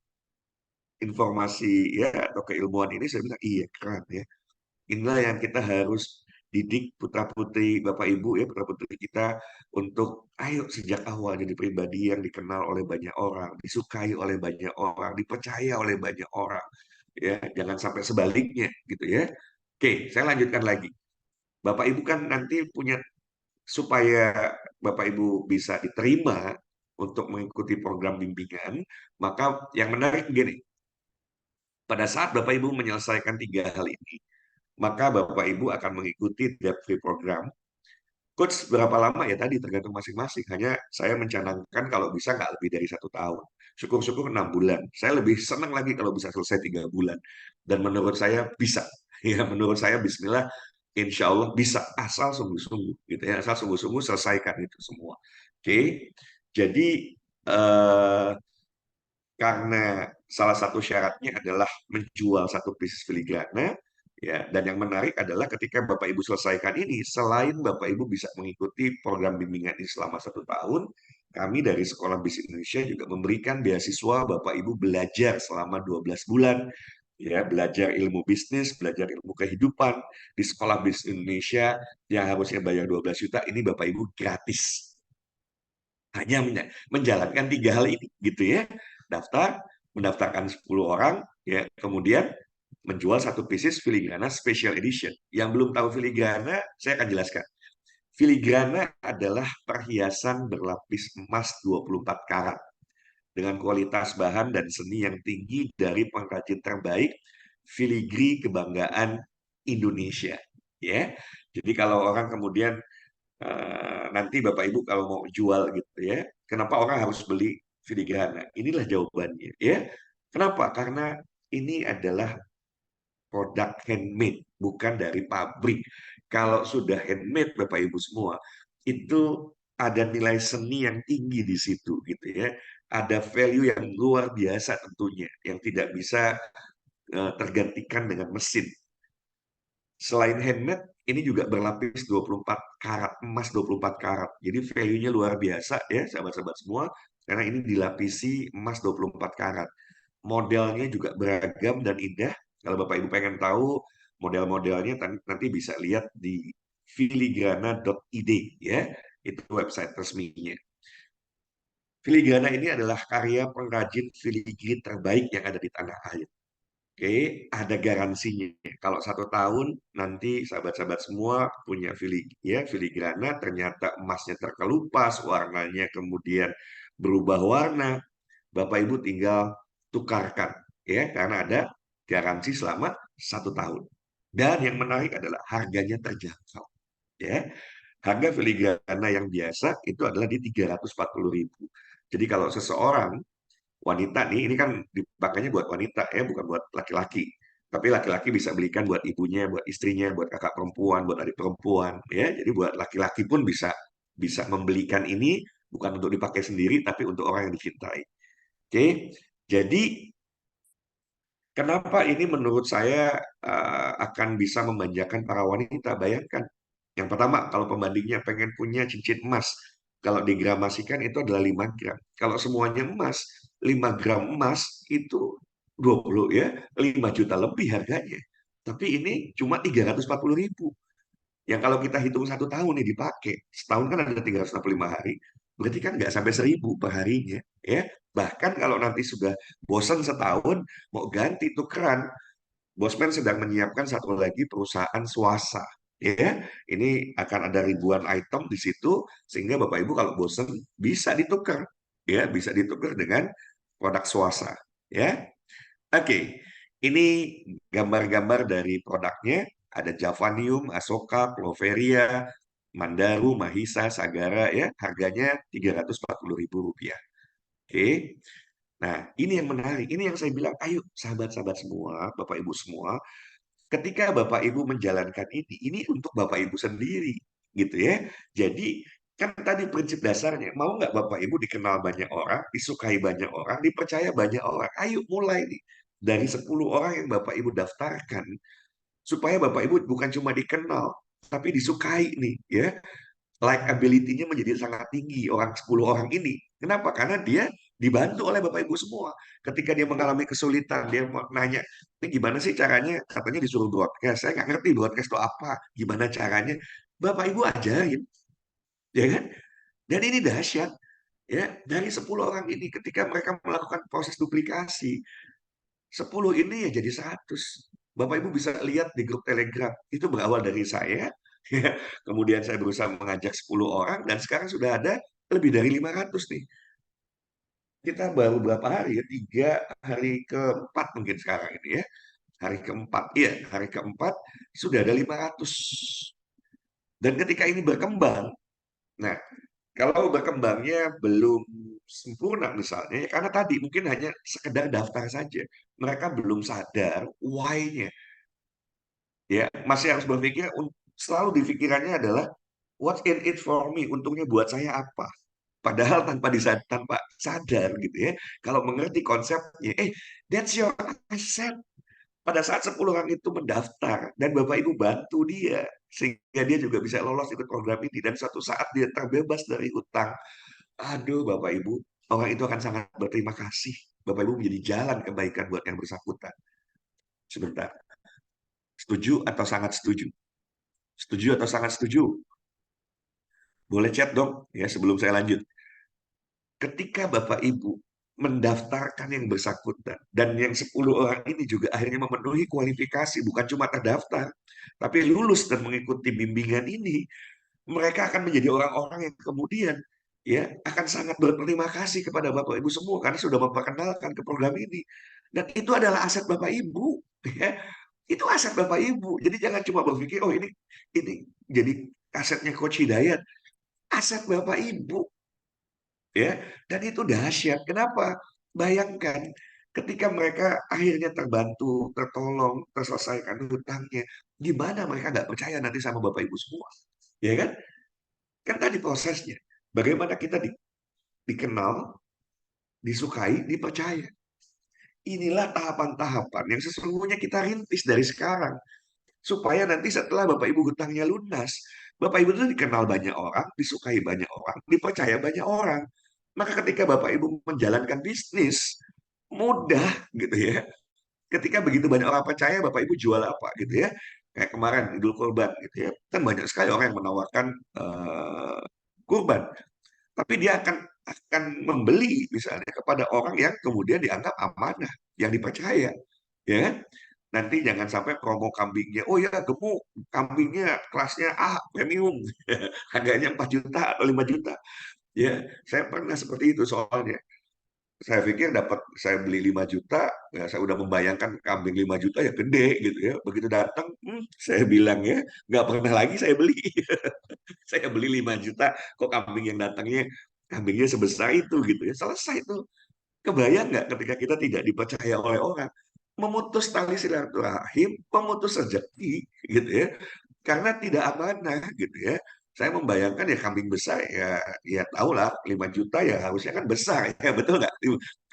informasi ya atau keilmuan ini, saya bilang iya keren ya. Inilah yang kita harus didik putra-putri Bapak Ibu ya, putra-putri kita untuk ayo sejak awal jadi pribadi yang dikenal oleh banyak orang, disukai oleh banyak orang, dipercaya oleh banyak orang. Ya, jangan sampai sebaliknya gitu ya. Oke, saya lanjutkan lagi. Bapak Ibu kan nanti punya supaya Bapak Ibu bisa diterima untuk mengikuti program bimbingan, maka yang menarik begini, pada saat Bapak Ibu menyelesaikan tiga hal ini, maka Bapak Ibu akan mengikuti debt free program. Coach berapa lama ya tadi tergantung masing-masing. Hanya saya mencanangkan kalau bisa nggak lebih dari 1 tahun. Syukur-syukur 6 bulan. Saya lebih senang lagi kalau bisa selesai 3 bulan. Dan menurut saya bisa. Ya menurut saya Bismillah, Insya Allah bisa asal sungguh-sungguh gitu ya. Asal sungguh-sungguh selesaikan itu semua. Oke. Jadi eh, karena salah satu syaratnya adalah menjual satu pieces filigrana, ya. Dan yang menarik adalah ketika Bapak Ibu selesaikan ini, selain Bapak Ibu bisa mengikuti program bimbingan ini selama 1 tahun, kami dari Sekolah Bisnis Indonesia juga memberikan beasiswa Bapak Ibu belajar selama 12 bulan, ya, belajar ilmu bisnis, belajar ilmu kehidupan di Sekolah Bisnis Indonesia yang harusnya bayar 12 juta, ini Bapak Ibu gratis. Hanya menjalankan tiga hal ini gitu ya. Daftar, mendaftarkan 10 orang, ya, kemudian menjual satu pieces filigrana special edition. Yang belum tahu filigrana, saya akan jelaskan. Filigrana adalah perhiasan berlapis emas 24 karat dengan kualitas bahan dan seni yang tinggi dari pengrajin terbaik, filigri kebanggaan Indonesia. Ya, jadi kalau orang kemudian nanti Bapak Ibu kalau mau jual gitu ya, kenapa orang harus beli filigrana? Inilah jawabannya ya. Kenapa? Karena ini adalah produk handmade, bukan dari pabrik. Kalau sudah handmade, Bapak Ibu semua, itu ada nilai seni yang tinggi di situ, gitu ya. Ada value yang luar biasa tentunya, yang tidak bisa tergantikan dengan mesin. Selain handmade, ini juga berlapis 24 karat, emas 24 karat. Jadi value-nya luar biasa ya, sahabat-sahabat semua, karena ini dilapisi emas 24 karat. Modelnya juga beragam dan indah. Kalau Bapak Ibu pengen tahu model-modelnya, nanti bisa lihat di filigrana.id ya, itu website resminya. Filigrana ini adalah karya pengrajin filigree terbaik yang ada di tanah air. Oke, ada garansinya. Kalau 1 tahun nanti sahabat-sahabat semua punya filigrana, ternyata emasnya terkelupas, warnanya kemudian berubah warna, Bapak Ibu tinggal tukarkan, ya, karena ada garansi selama 1 tahun. Dan yang menarik adalah harganya terjangkau, ya. Harga filigrana yang biasa itu adalah di 340.000. Jadi kalau seseorang wanita nih, ini kan dipakainya buat wanita ya, bukan buat laki-laki. Tapi laki-laki bisa belikan buat ibunya, buat istrinya, buat kakak perempuan, buat adik perempuan, ya. Jadi buat laki-laki pun bisa bisa membelikan ini bukan untuk dipakai sendiri, tapi untuk orang yang dicintai. Oke, jadi kenapa ini menurut saya akan bisa memanjakan para wanita? Bayangkan, yang pertama, kalau pembandingnya pengen punya cincin emas, kalau digramasikan itu adalah 5 gram. Kalau semuanya emas, 5 gram emas itu 20 ya, 5 juta lebih harganya. Tapi ini cuma 340.000. Yang kalau kita hitung 1 tahun nih dipakai, setahun kan ada 365 hari, berarti kan nggak sampai 1.000 per harinya, ya. Bahkan kalau nanti sudah bosan setahun, mau ganti tukeran, Bosman sedang menyiapkan satu lagi perusahaan swasta, ya. Ini akan ada ribuan item di situ, sehingga Bapak Ibu kalau bosan bisa ditukar, ya, bisa ditukar dengan produk swasta, ya. Oke, ini gambar-gambar dari produknya. Ada Javanium, Asoka, Cloveria, Mandaru, Mahisa, Sagara, ya. Harganya Rp340.000. Oke. Nah, ini yang menarik. Ini yang saya bilang, ayo sahabat-sahabat semua, Bapak Ibu semua, ketika Bapak Ibu menjalankan ini untuk Bapak Ibu sendiri, gitu ya. Jadi, kan tadi prinsip dasarnya, mau nggak Bapak Ibu dikenal banyak orang, disukai banyak orang, dipercaya banyak orang. Ayo mulai nih. Dari 10 orang yang Bapak Ibu daftarkan, supaya Bapak Ibu bukan cuma dikenal, tapi disukai nih, ya. Likability-nya menjadi sangat tinggi orang 10 orang ini. Kenapa? Karena dia dibantu oleh Bapak Ibu semua. Ketika dia mengalami kesulitan, dia mau nanya, ini gimana sih caranya? Katanya disuruh broadcast. Saya nggak ngerti broadcast itu apa. Gimana caranya? Bapak Ibu ajarin, ya kan? Dan ini dahsyat, ya. Dari 10 orang ini, ketika mereka melakukan proses duplikasi, 10 ini ya jadi 100. Bapak Ibu bisa lihat di grup Telegram. Itu berawal dari saya. Ya. Kemudian saya berusaha mengajak 10 orang dan sekarang sudah ada lebih dari 500 nih. Kita baru berapa hari ya? 3 hari keempat mungkin sekarang ini ya. Hari keempat, iya, hari keempat sudah ada 500. Dan ketika ini berkembang, nah, kalau berkembangnya belum sempurna misalnya, ya karena tadi mungkin hanya sekedar daftar saja. Mereka belum sadar why-nya. Ya, masih harus berpikir, selalu di pikirannya adalah what's in it for me, untungnya buat saya apa. Padahal tanpa sadar gitu ya. Kalau mengerti konsepnya, that's your asset. Pada saat 10 orang itu mendaftar dan Bapak Ibu bantu dia sehingga dia juga bisa lolos ikut program ini dan suatu saat dia terbebas dari utang. Aduh, Bapak Ibu, orang itu akan sangat berterima kasih. Bapak Ibu menjadi jalan kebaikan buat yang bersangkutan. Sebentar. Setuju atau sangat setuju? Setuju atau sangat setuju? Boleh chat dong ya sebelum saya lanjut. Ketika Bapak Ibu mendaftarkan yang bersangkutan dan yang 10 orang ini juga akhirnya memenuhi kualifikasi, bukan cuma terdaftar, tapi lulus dan mengikuti bimbingan ini, mereka akan menjadi orang-orang yang kemudian ya akan sangat berterima kasih kepada Bapak Ibu semua karena sudah memperkenalkan ke program ini. Dan itu adalah aset Bapak Ibu, ya. Itu aset Bapak Ibu. Jadi jangan cuma berpikir, oh ini jadi asetnya Coach Hidayat. Aset Bapak Ibu, ya. Dan itu dahsyat. Kenapa? Bayangkan Ketika mereka akhirnya terbantu, tertolong, terselesaikan hutangnya, gimana mereka nggak percaya nanti sama Bapak Ibu semua? Ya kan? Kan tadi prosesnya. Bagaimana kita dikenal, disukai, dipercaya. Inilah tahapan-tahapan yang sesungguhnya kita rintis dari sekarang. Supaya nanti setelah Bapak Ibu hutangnya lunas, Bapak Ibu itu dikenal banyak orang, disukai banyak orang, dipercaya banyak orang. Maka ketika Bapak Ibu menjalankan bisnis, mudah gitu ya. Ketika begitu banyak orang percaya, Bapak Ibu jual apa gitu ya. Kayak kemarin Idul Kurban gitu ya. Kan banyak sekali orang yang menawarkan kurban. Tapi dia akan membeli misalnya kepada orang yang kemudian dianggap amanah, yang dipercaya. Ya kan? Nanti jangan sampai promo kambingnya, oh ya gemuk, kambingnya kelasnya A, premium, harganya 4 juta atau 5 juta. Ya, saya pernah seperti itu soalnya. Saya pikir saya beli 5 juta, ya saya udah membayangkan kambing 5 juta ya gede gitu ya. Begitu datang, saya bilang ya, nggak pernah lagi saya beli. Saya beli 5 juta, kok kambing yang datangnya kambingnya sebesar itu gitu ya. Selesai itu. Kebayang nggak ketika kita tidak dipercaya oleh orang? Memutus tali silaturahim, memutus rezeki, gitu ya. Karena tidak amanah, gitu ya. Saya membayangkan ya kambing besar ya, ya tahulah 5 juta ya harusnya kan besar ya, betul nggak?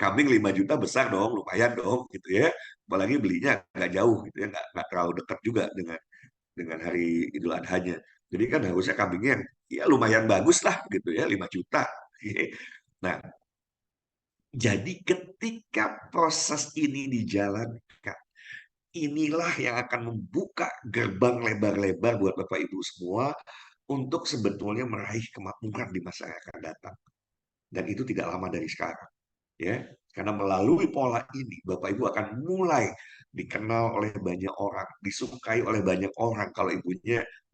Kambing 5 juta besar dong, lumayan dong, gitu ya. Apalagi belinya nggak jauh, gitu ya, nggak terlalu dekat juga dengan hari Idul Adhanya. Jadi kan harusnya kambingnya yang ya lumayan bagus lah, gitu ya, 5 juta. Nah, jadi ketika proses ini dijalankan, inilah yang akan membuka gerbang lebar-lebar buat Bapak Ibu semua untuk sebetulnya meraih kemakmuran di masa yang akan datang. Dan itu tidak lama dari sekarang. Ya, karena melalui pola ini Bapak Ibu akan mulai dikenal oleh banyak orang, disukai oleh banyak orang kalau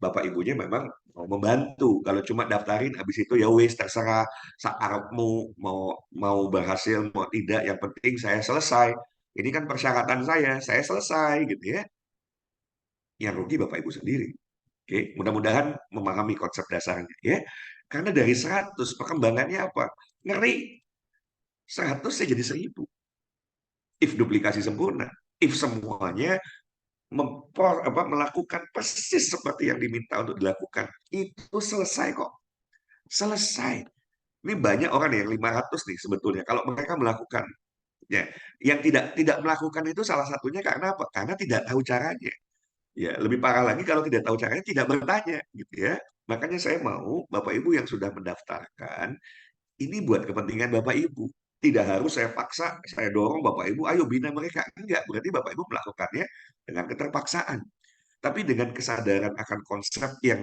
Bapak Ibunya memang mau membantu. Kalau cuma daftarin habis itu ya wis terserah saarepmu mau mau berhasil mau tidak, yang penting saya selesai. Ini kan persyaratan saya selesai gitu ya. Yang rugi Bapak Ibu sendiri. Oke, mudah-mudahan memahami konsep dasarnya ya. Karena dari 100 perkembangannya apa? Ngeri. 100 saya jadi 1000. If duplikasi sempurna, if semuanya melakukan persis seperti yang diminta untuk dilakukan, itu selesai kok. Selesai. Ini banyak orang nih, yang 500 nih sebetulnya. Kalau mereka melakukan, ya, yang tidak tidak melakukan itu salah satunya karena apa? Karena tidak tahu caranya. Ya, lebih parah lagi kalau tidak tahu caranya, tidak bertanya, gitu ya. Makanya saya mau Bapak Ibu yang sudah mendaftarkan, ini buat kepentingan Bapak Ibu. Tidak harus saya paksa, saya dorong Bapak Ibu, ayo bina mereka. Enggak, berarti Bapak Ibu melakukannya dengan keterpaksaan. Tapi dengan kesadaran akan konsep yang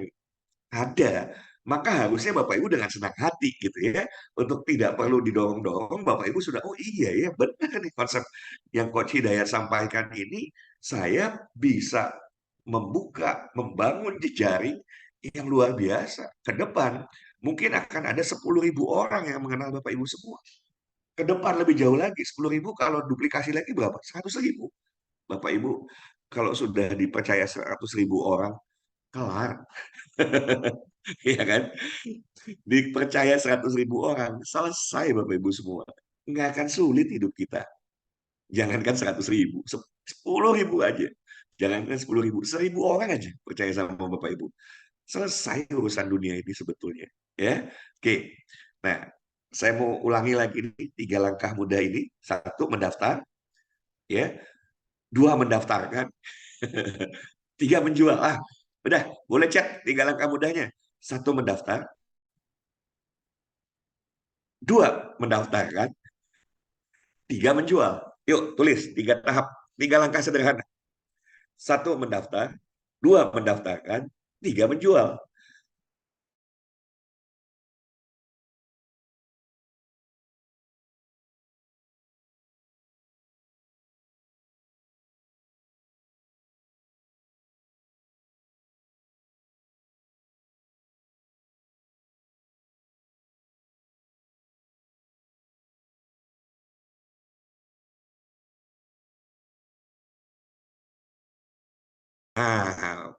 ada, maka harusnya Bapak Ibu dengan senang hati gitu ya. Untuk tidak perlu didorong-dorong, Bapak Ibu sudah, oh iya ya, benar nih konsep yang Coach Hidayat sampaikan ini, saya bisa membangun jejaring yang luar biasa. Ke depan, mungkin akan ada 10.000 orang yang mengenal Bapak Ibu semua. Ke depan lebih jauh lagi, 10.000 kalau duplikasi lagi berapa? 100.000. Bapak Ibu, kalau sudah dipercaya 100.000 orang, kelar. Iya kan? Dipercaya 100.000 orang, selesai Bapak Ibu semua. Nggak akan sulit hidup kita. Jangankan 100.000, 10.000 aja. Jangankan 10.000, 1.000 orang aja percaya sama Bapak Ibu. Selesai urusan dunia ini sebetulnya. Ya, oke. Nah, saya mau ulangi lagi nih 3 langkah mudah ini. 1, mendaftar. Ya, 2, mendaftarkan. 3, menjual. Udah, boleh chat 3 langkah mudahnya. 1, mendaftar. 2, mendaftarkan. 3, menjual. Yuk, tulis 3 tahap, 3 langkah sederhana. 1, mendaftar. 2, mendaftarkan. 3, menjual.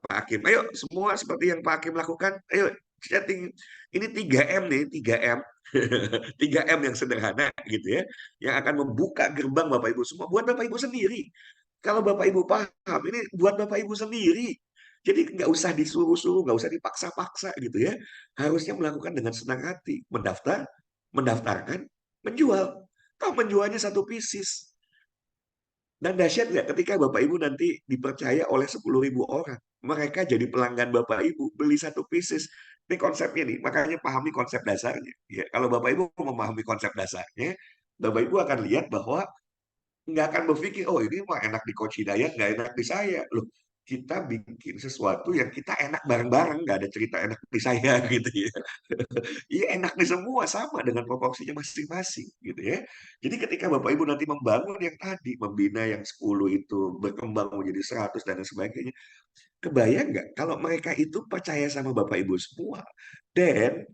Pak Hakim, ayo semua seperti yang Pak Hakim lakukan. Ayo setting ini 3M nih, 3M. 3M yang sederhana gitu ya, yang akan membuka gerbang Bapak Ibu semua buat Bapak Ibu sendiri. Kalau Bapak Ibu paham, ini buat Bapak Ibu sendiri. Jadi nggak usah disuruh-suruh, nggak usah dipaksa-paksa gitu ya. Harusnya melakukan dengan senang hati. Mendaftarkan, menjual. Tahu menjualnya satu pieces. Dan dahsyat nggak ketika Bapak Ibu nanti dipercaya oleh 10.000 orang. Mereka jadi pelanggan Bapak Ibu, beli satu pieces. Ini konsepnya nih, makanya pahami konsep dasarnya. Ya, kalau Bapak Ibu memahami konsep dasarnya, Bapak Ibu akan lihat bahwa nggak akan berpikir, oh ini mah enak di Coach Hidayat, nggak enak di saya. Loh, kita bikin sesuatu yang kita enak bareng-bareng, nggak ada cerita enak di saya gitu ya. Iya enak di semua sama dengan proporsinya masing-masing gitu ya. Jadi ketika Bapak Ibu nanti membangun yang tadi, membina yang 10 itu berkembang menjadi 100 dan lain sebagainya. Kebayang nggak kalau mereka itu percaya sama Bapak Ibu semua dan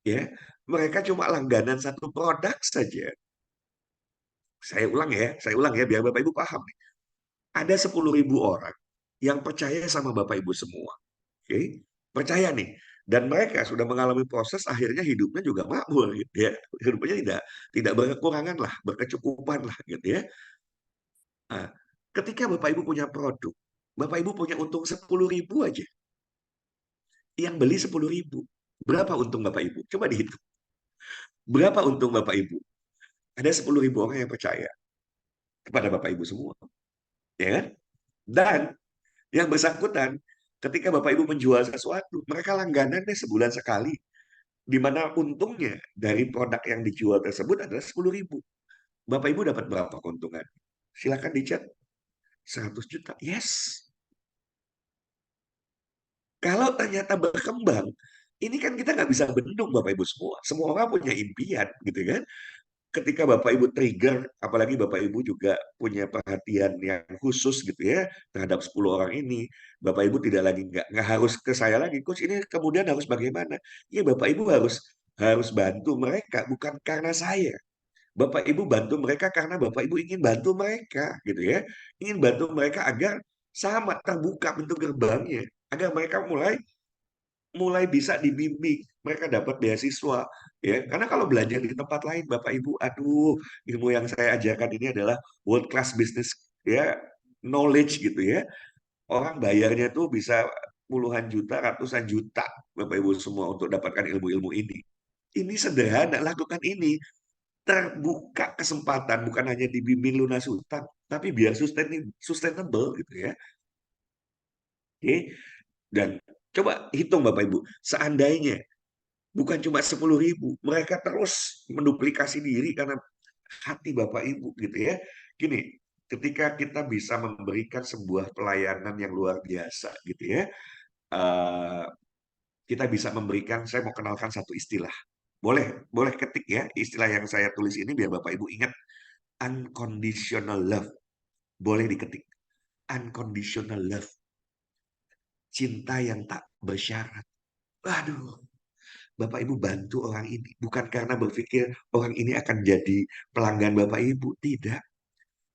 ya mereka cuma langganan satu produk saja. Saya ulang ya biar Bapak Ibu paham nih. Ada 10.000 orang yang percaya sama Bapak Ibu semua. Oke, percaya nih. Dan mereka sudah mengalami proses akhirnya hidupnya juga makmur gitu ya. Hidupnya tidak berkekurangan lah, berkecukupan lah gitu ya. Nah, ketika Bapak Ibu punya produk, Bapak Ibu punya untung 10.000 aja. Yang beli 10.000. Berapa untung Bapak Ibu? Coba dihitung. Berapa untung Bapak Ibu? Ada 10.000 orang yang percaya kepada Bapak Ibu semua. Ya kan? Dan yang bersangkutan, ketika Bapak Ibu menjual sesuatu, mereka langganan deh sebulan sekali. Di mana untungnya dari produk yang dijual tersebut adalah 10.000. Bapak Ibu dapat berapa keuntungan? Silakan dicat 100 juta. Yes. Kalau ternyata berkembang, ini kan kita nggak bisa bendung Bapak Ibu semua. Semua orang punya impian gitu kan. Ketika Bapak Ibu trigger, apalagi Bapak Ibu juga punya perhatian yang khusus gitu ya terhadap 10 orang ini, Bapak Ibu tidak lagi nggak harus ke saya lagi, coach ini kemudian harus bagaimana? Ya Bapak Ibu harus harus bantu mereka bukan karena saya. Bapak Ibu bantu mereka karena Bapak Ibu ingin bantu mereka gitu ya. Ingin bantu mereka agar sama terbuka pintu gerbangnya, agar mereka mulai mulai bisa dibimbing, mereka dapat beasiswa ya. Karena kalau belajar di tempat lain Bapak Ibu, aduh, ilmu yang saya ajarkan ini adalah world class business ya, knowledge gitu ya. Orang bayarnya tuh bisa puluhan juta, ratusan juta Bapak Ibu semua untuk dapatkan ilmu-ilmu ini. Ini sederhana, lakukan ini. Terbuka kesempatan bukan hanya dibimbing lunas hutang, tapi biar sustainable gitu ya. Oke. Dan coba hitung Bapak Ibu, seandainya bukan cuma 10.000, mereka terus menduplikasi diri karena hati Bapak Ibu gitu ya. Gini, ketika kita bisa memberikan sebuah pelayanan yang luar biasa gitu ya, eh, kita bisa memberikan, saya mau kenalkan satu istilah. Boleh, boleh ketik ya istilah yang saya tulis ini biar Bapak Ibu ingat. Unconditional love. Boleh diketik. Unconditional love. Cinta yang tak bersyarat. Waduh, Bapak Ibu bantu orang ini. Bukan karena berpikir orang ini akan jadi pelanggan Bapak Ibu. Tidak.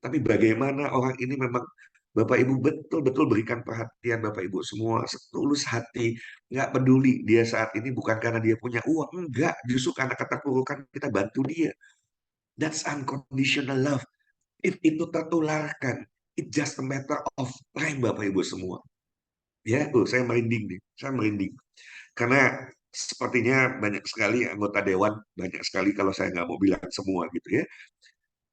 Tapi bagaimana orang ini memang Bapak Ibu betul-betul berikan perhatian Bapak Ibu semua setulus hati. Nggak peduli dia saat ini bukan karena dia punya uang. Enggak. Justru karena keterpurukan kita bantu dia. That's unconditional love. Itu tertularkan. It just a matter of time Bapak Ibu semua. Ya, saya merinding nih. Saya merinding. Karena sepertinya banyak sekali anggota dewan, banyak sekali kalau saya nggak mau bilang semua gitu ya.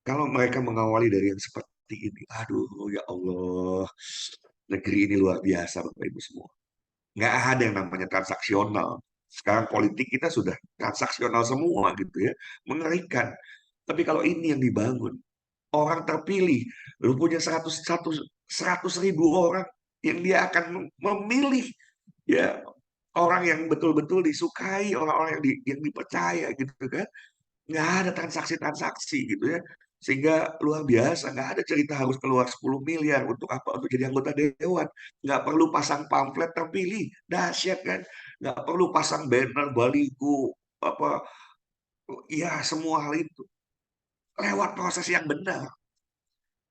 Kalau mereka mengawali dari yang seperti ini, aduh ya Allah, negeri ini luar biasa Bapak Ibu semua. Nggak ada yang namanya transaksional. Sekarang politik kita sudah transaksional semua gitu ya. Mengerikan. Tapi kalau ini yang dibangun, orang terpilih, lu punya 100.000 orang yang dia akan memilih ya orang yang betul-betul disukai, orang-orang yang dipercaya gitu kan. Nggak ada transaksi-transaksi gitu ya. Sehingga luar biasa, nggak ada cerita harus keluar 10 miliar untuk apa? Untuk jadi anggota dewan. Nggak perlu pasang pamflet terpilih. Dahsyat kan? Nggak perlu pasang banner, baligo, apa, ya semua hal itu. Lewat proses yang benar.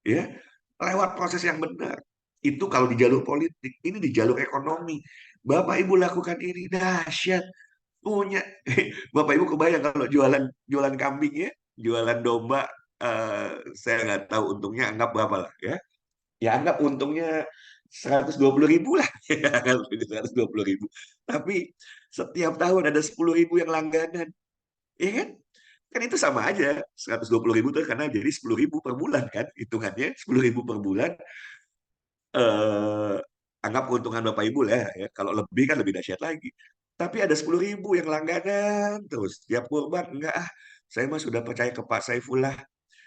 Ya, lewat proses yang benar. Itu kalau di jalur politik, ini di jalur ekonomi. Bapak Ibu lakukan ini dahsyat. punya. Bapak Ibu kebayang kalau jualan jualan kambing ya, jualan domba, saya nggak tahu untungnya anggap berapa lah ya. Ya anggap untungnya 120.000 lah, ya, anggap 120.000. Tapi setiap tahun ada 10.000 yang langganan, ya kan? Kan itu sama aja, 120.000 itu karena jadi 10.000 per bulan kan, hitungannya 10.000 per bulan. eh, Anggap keuntungan Bapak Ibu lah ya. Kalau lebih kan lebih dahsyat lagi. Tapi ada 10.000 yang langganan terus. Tiap kurban, enggak ah. Saya mah sudah percaya ke Pak Saifullah.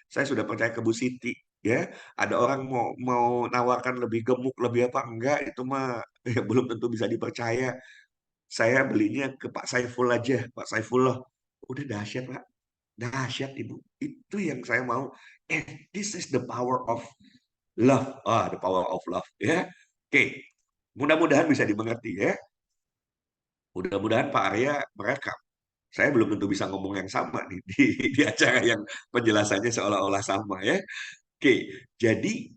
Saya sudah percaya ke Bu Siti. Ya, ada orang mau mau nawarkan lebih gemuk, lebih apa enggak itu mah ya, belum tentu bisa dipercaya. Saya belinya ke Pak Saiful aja, Pak Saifullah. Udah dahsyat, Pak. Dahsyat, Ibu. Itu yang saya mau. This is the power of love. Ah, the power of love. Ya, oke. Mudah-mudahan bisa dimengerti ya. Mudah-mudahan Pak Arya merekam. Saya belum tentu bisa ngomong yang sama nih di acara yang penjelasannya seolah-olah sama ya. Oke, jadi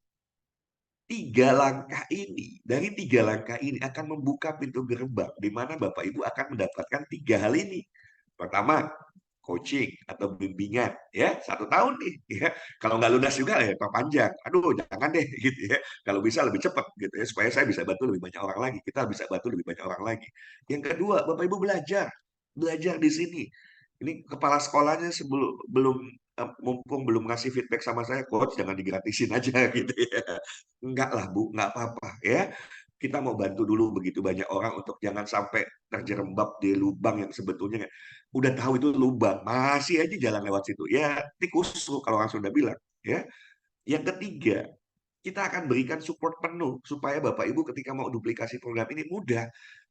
dari tiga langkah ini akan membuka pintu gerbang di mana Bapak Ibu akan mendapatkan tiga hal ini. Pertama, coaching atau bimbingan ya 1 tahun nih ya, kalau nggak lunas juga ya perpanjang, aduh jangan deh gitu ya, kalau bisa lebih cepat gitu ya supaya saya bisa bantu lebih banyak orang lagi, kita bisa bantu lebih banyak orang lagi. Yang kedua, Bapak Ibu belajar belajar di sini. Ini kepala sekolahnya sebelum belum mumpung belum ngasih feedback sama saya, coach jangan digratisin aja gitu ya, enggak lah Bu, enggak apa-apa ya, kita mau bantu dulu begitu banyak orang untuk jangan sampai terjerembab di lubang yang sebetulnya udah tahu itu lubang, masih aja jalan lewat situ. Ya, tikus kalau orang Sunda bilang, ya. Yang ketiga, kita akan berikan support penuh supaya Bapak Ibu ketika mau duplikasi program ini mudah.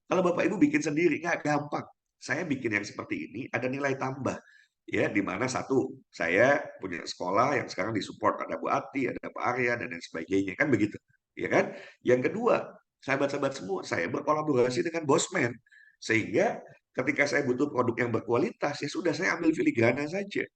Kalau Bapak Ibu bikin sendiri nggak gampang. Saya bikin yang seperti ini ada nilai tambah. Ya, di mana satu, saya punya sekolah yang sekarang disupport ada Bu Ati, ada Pak Arya dan lain sebagainya, kan begitu. Ya kan? Yang kedua, sahabat-sahabat semua, saya berkolaborasi dengan Bosman sehingga ketika saya butuh produk yang berkualitas, ya sudah saya ambil filigrana saja.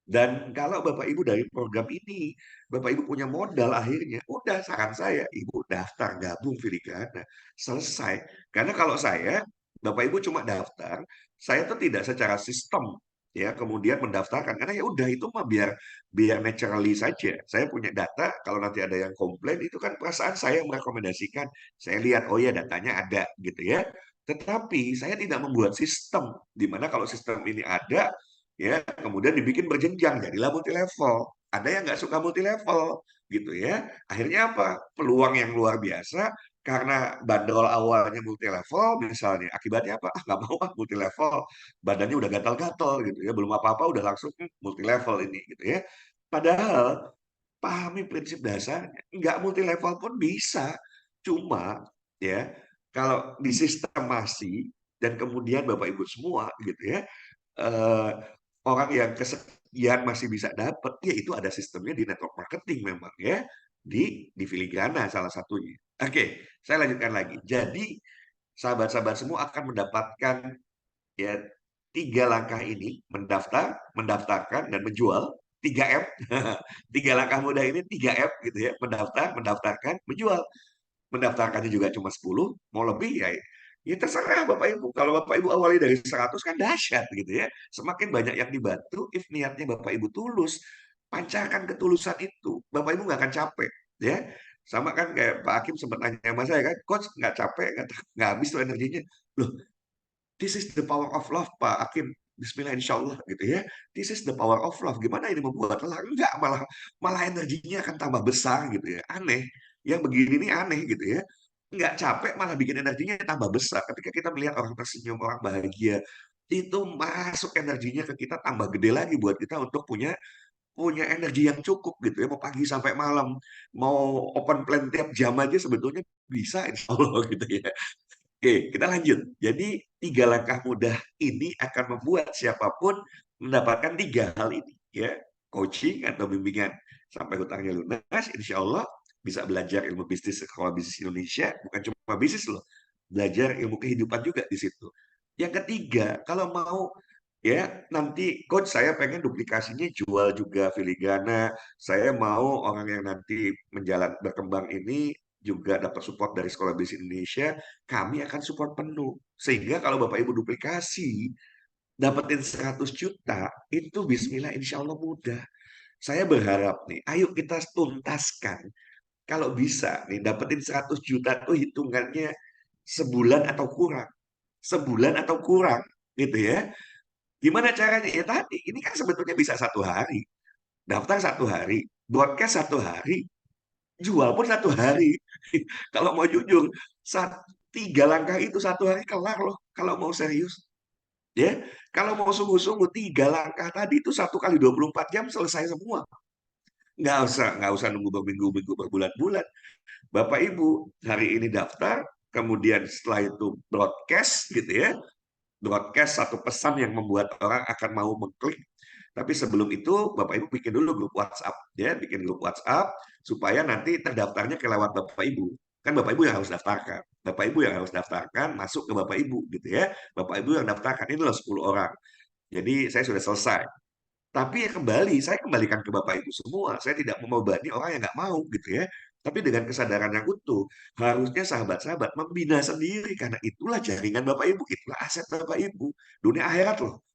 Dan kalau Bapak Ibu dari program ini, Bapak Ibu punya modal akhirnya, udah saran saya, Ibu daftar gabung filigrana, selesai. Karena kalau saya, Bapak Ibu cuma daftar, saya tuh tidak secara sistem ya kemudian mendaftarkan karena ya udah itu mah biar biar naturally saja. Saya punya data, kalau nanti ada yang komplain itu kan perasaan saya yang merekomendasikan. Saya lihat oh ya datanya ada gitu ya. Tetapi saya tidak membuat sistem di mana kalau sistem ini ada ya kemudian dibikin berjenjang jadilah multi level, ada yang nggak suka multi level gitu ya, akhirnya apa, peluang yang luar biasa karena bandrol awalnya multi level misalnya, akibatnya apa, ah nggak mau ah multi level, badannya udah gatal-gatal gitu ya, belum apa-apa udah langsung multi level ini gitu ya, padahal pahami prinsip dasarnya nggak multi level pun bisa, cuma ya kalau di sistemasi dan kemudian Bapak Ibu semua gitu ya, eh, orang yang kesekian masih bisa dapat, ya itu ada sistemnya di network marketing memang ya, di filigrana salah satunya. Oke, saya lanjutkan lagi. Jadi sahabat-sahabat semua akan mendapatkan ya tiga langkah ini, mendaftarkan dan menjual 3M. Tiga langkah mudah ini 3M gitu ya, mendaftarkan, menjual. Mendaftarkannya juga cuma 10, mau lebih ya ya terserah Bapak Ibu. Kalau Bapak Ibu awali dari 100 kan dahsyat gitu ya. Semakin banyak yang dibantu, if niatnya Bapak Ibu tulus, pancarkan ketulusan itu. Bapak Ibu nggak akan capek ya. Sama kan kayak Pak Hakim sempat nanya sama saya kan, coach nggak capek, nggak habis tuh energinya. Loh, this is the power of love, Pak Hakim. Bismillah insya Allah gitu ya. This is the power of love. Gimana ini membuat lelah? Enggak, malah malah energinya akan tambah besar gitu ya. Aneh. Yang begini ini aneh gitu ya. Enggak capek malah bikin energinya tambah besar. Ketika kita melihat orang tersenyum, orang bahagia, itu masuk energinya ke kita tambah gede lagi buat kita untuk punya punya energi yang cukup gitu ya. Mau pagi sampai malam, mau open plan tiap jam aja sebetulnya bisa insya Allah gitu ya. Oke, kita lanjut. Jadi, tiga langkah mudah ini akan membuat siapapun mendapatkan tiga hal ini, ya. Coaching atau bimbingan sampai hutangnya lunas, insya Allah bisa belajar ilmu bisnis sekolah bisnis Indonesia, bukan cuma bisnis loh, belajar ilmu kehidupan juga di situ. Yang ketiga, kalau mau ya nanti coach saya pengen duplikasinya jual juga filigrana, saya mau orang yang nanti berkembang ini juga dapat support dari Sekolah Bisnis Indonesia, kami akan support penuh. Sehingga kalau Bapak Ibu duplikasi, dapetin 100 juta, itu bismillah insya Allah mudah. Saya berharap nih, ayo kita tuntaskan. Kalau bisa nih, dapetin 100 juta tuh hitungannya sebulan atau kurang. Sebulan atau kurang, gitu ya. Gimana caranya? Ya tadi, ini kan sebetulnya bisa 1 hari. Daftar 1 hari, broadcast 1 hari, jual pun 1 hari. Kalau mau jujur, 3 langkah itu 1 hari kelar loh. Kalau mau serius, ya. Kalau mau sungguh-sungguh, 3 langkah tadi itu 1 kali 24 jam selesai semua. Nggak usah nunggu berminggu-minggu, berbulan-bulan. Bapak Ibu hari ini daftar, kemudian setelah itu broadcast gitu ya. Broadcast satu pesan yang membuat orang akan mau mengklik. Tapi sebelum itu Bapak Ibu bikin dulu grup WhatsApp ya, bikin grup WhatsApp supaya nanti terdaftarnya ke lewat Bapak Ibu. Kan Bapak Ibu yang harus daftarkan. Bapak Ibu yang harus daftarkan masuk ke Bapak Ibu gitu ya. Bapak Ibu yang daftarkan ini loh 10 orang. Jadi saya sudah selesai. Tapi ya kembali, saya kembalikan ke Bapak Ibu semua. Saya tidak membebani orang yang nggak mau gitu ya. Tapi dengan kesadaran yang utuh, harusnya sahabat-sahabat membina sendiri karena itulah jaringan Bapak Ibu, itulah aset Bapak Ibu. Dunia akhirat loh,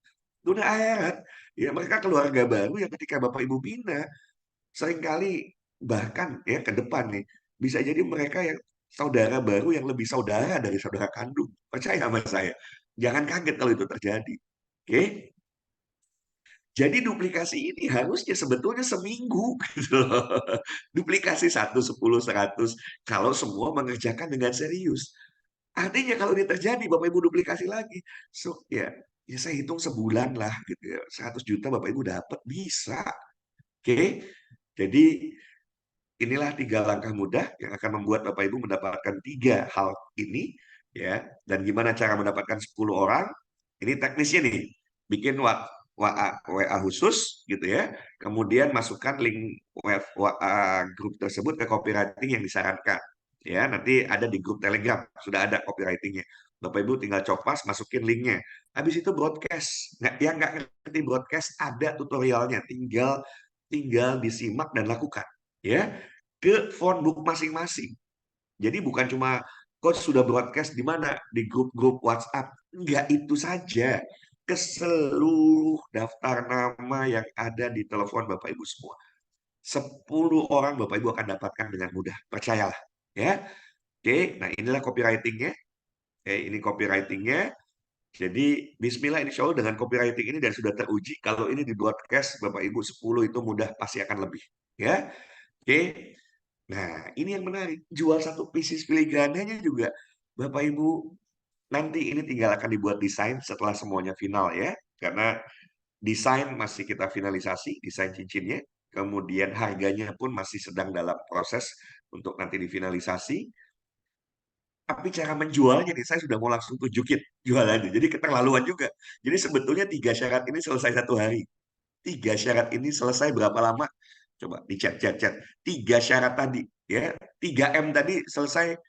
dunia akhirat. Ya mereka keluarga baru yang ketika Bapak Ibu bina, seringkali bahkan ya ke depan nih bisa jadi mereka yang saudara baru yang lebih saudara dari saudara kandung. Percaya sama saya. Jangan kaget kalau itu terjadi. Oke? Jadi duplikasi ini harusnya sebetulnya seminggu gitu loh. Duplikasi 1, 10, 100 kalau semua mengerjakan dengan serius. Artinya kalau ini terjadi Bapak Ibu duplikasi lagi. So ya saya hitung sebulan lah gitu ya. 100 juta Bapak Ibu dapat bisa. Oke. Jadi inilah 3 langkah mudah yang akan membuat Bapak Ibu mendapatkan 3 hal ini ya. Dan gimana cara mendapatkan 10 orang? Ini teknisnya nih. Bikin WA khusus gitu ya. Kemudian masukkan link WA grup tersebut ke copywriting yang disarankan. Ya, nanti ada di grup Telegram, sudah ada copywritingnya. Bapak Ibu tinggal copas, masukin linknya. Habis itu broadcast. Yang nggak ngerti broadcast ada tutorialnya, tinggal tinggal disimak dan lakukan. Ya, ke phone book masing-masing. Jadi bukan cuma coach sudah broadcast di mana di grup-grup WhatsApp. Enggak itu saja. Ke seluruh daftar nama yang ada di telepon Bapak Ibu semua. 10 orang Bapak Ibu akan dapatkan dengan mudah. Percayalah. Ya. Oke, nah inilah copywritingnya. Oke, ini copywritingnya. Jadi Bismillah insya Allah dengan copywriting ini dan sudah teruji. Kalau ini di broadcast Bapak Ibu 10 itu mudah pasti akan lebih. Ya. Oke. Nah, ini yang menarik. Jual satu pieces filigrananya juga. Bapak Ibu, nanti ini tinggal akan dibuat desain setelah semuanya final ya. Karena desain masih kita finalisasi, desain cincinnya. Kemudian harganya pun masih sedang dalam proses untuk nanti difinalisasi. Tapi cara menjualnya nih, saya sudah mau langsung tunjukin jualannya. Jadi keterlaluan juga. Jadi sebetulnya 3 syarat ini selesai 1 hari. 3 syarat ini selesai berapa lama? Coba di chat. 3 syarat tadi, ya 3M tadi selesai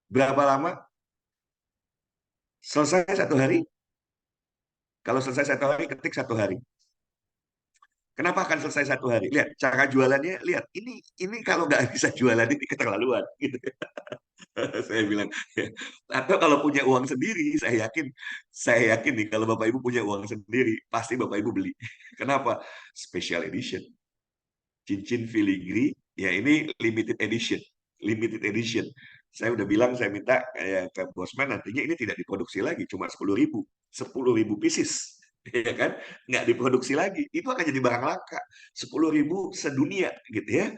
berapa lama? Selesai 1 hari. Kalau selesai 1 hari, ketik 1 hari. Kenapa akan selesai 1 hari? Lihat cara jualannya. Lihat ini kalau nggak bisa jualan ini keterlaluan. Gitu. Saya bilang. Ya. Atau kalau punya uang sendiri, saya yakin nih kalau Bapak Ibu punya uang sendiri, pasti Bapak Ibu beli. Kenapa? Special edition. Cincin filigree, ya ini limited edition. Limited edition. Saya udah bilang, saya minta ke Bosman nantinya ini tidak diproduksi lagi, cuma 10.000. 10.000 pieces. Ya kan? Nggak diproduksi lagi. Itu akan jadi barang langka. 10.000 sedunia gitu ya.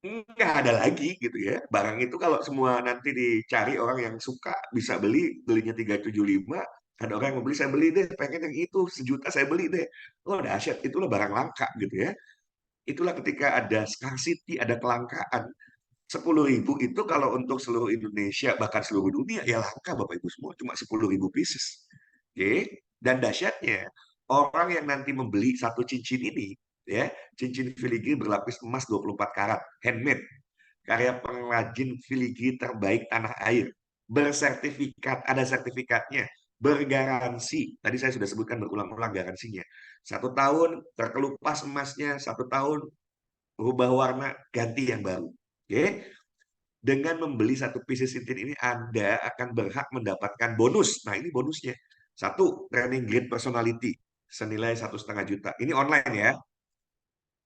Nggak ada lagi gitu ya. Barang itu kalau semua nanti dicari orang yang suka, bisa beli, belinya 375, ada orang yang mau beli, saya beli deh, pengen yang itu, 1 juta saya beli deh. Oh dahsyat, itulah barang langka gitu ya. Itulah ketika ada scarcity, ada kelangkaan. 10.000 itu kalau untuk seluruh Indonesia, bahkan seluruh dunia, ya langka Bapak Ibu semua. Cuma 10.000 pieces. Oke? Dan dahsyatnya, orang yang nanti membeli satu cincin ini, ya, cincin filigree berlapis emas 24 karat, handmade, karya pengrajin filigree terbaik tanah air, bersertifikat, ada sertifikatnya, bergaransi. Tadi saya sudah sebutkan berulang-ulang garansinya. 1 tahun terkelupas emasnya, 1 tahun berubah warna, ganti yang baru. Oke? Dengan membeli satu pieces cincin ini, Anda akan berhak mendapatkan bonus. Nah, ini bonusnya. Satu, training grade personality senilai 1,5 juta. Ini online ya,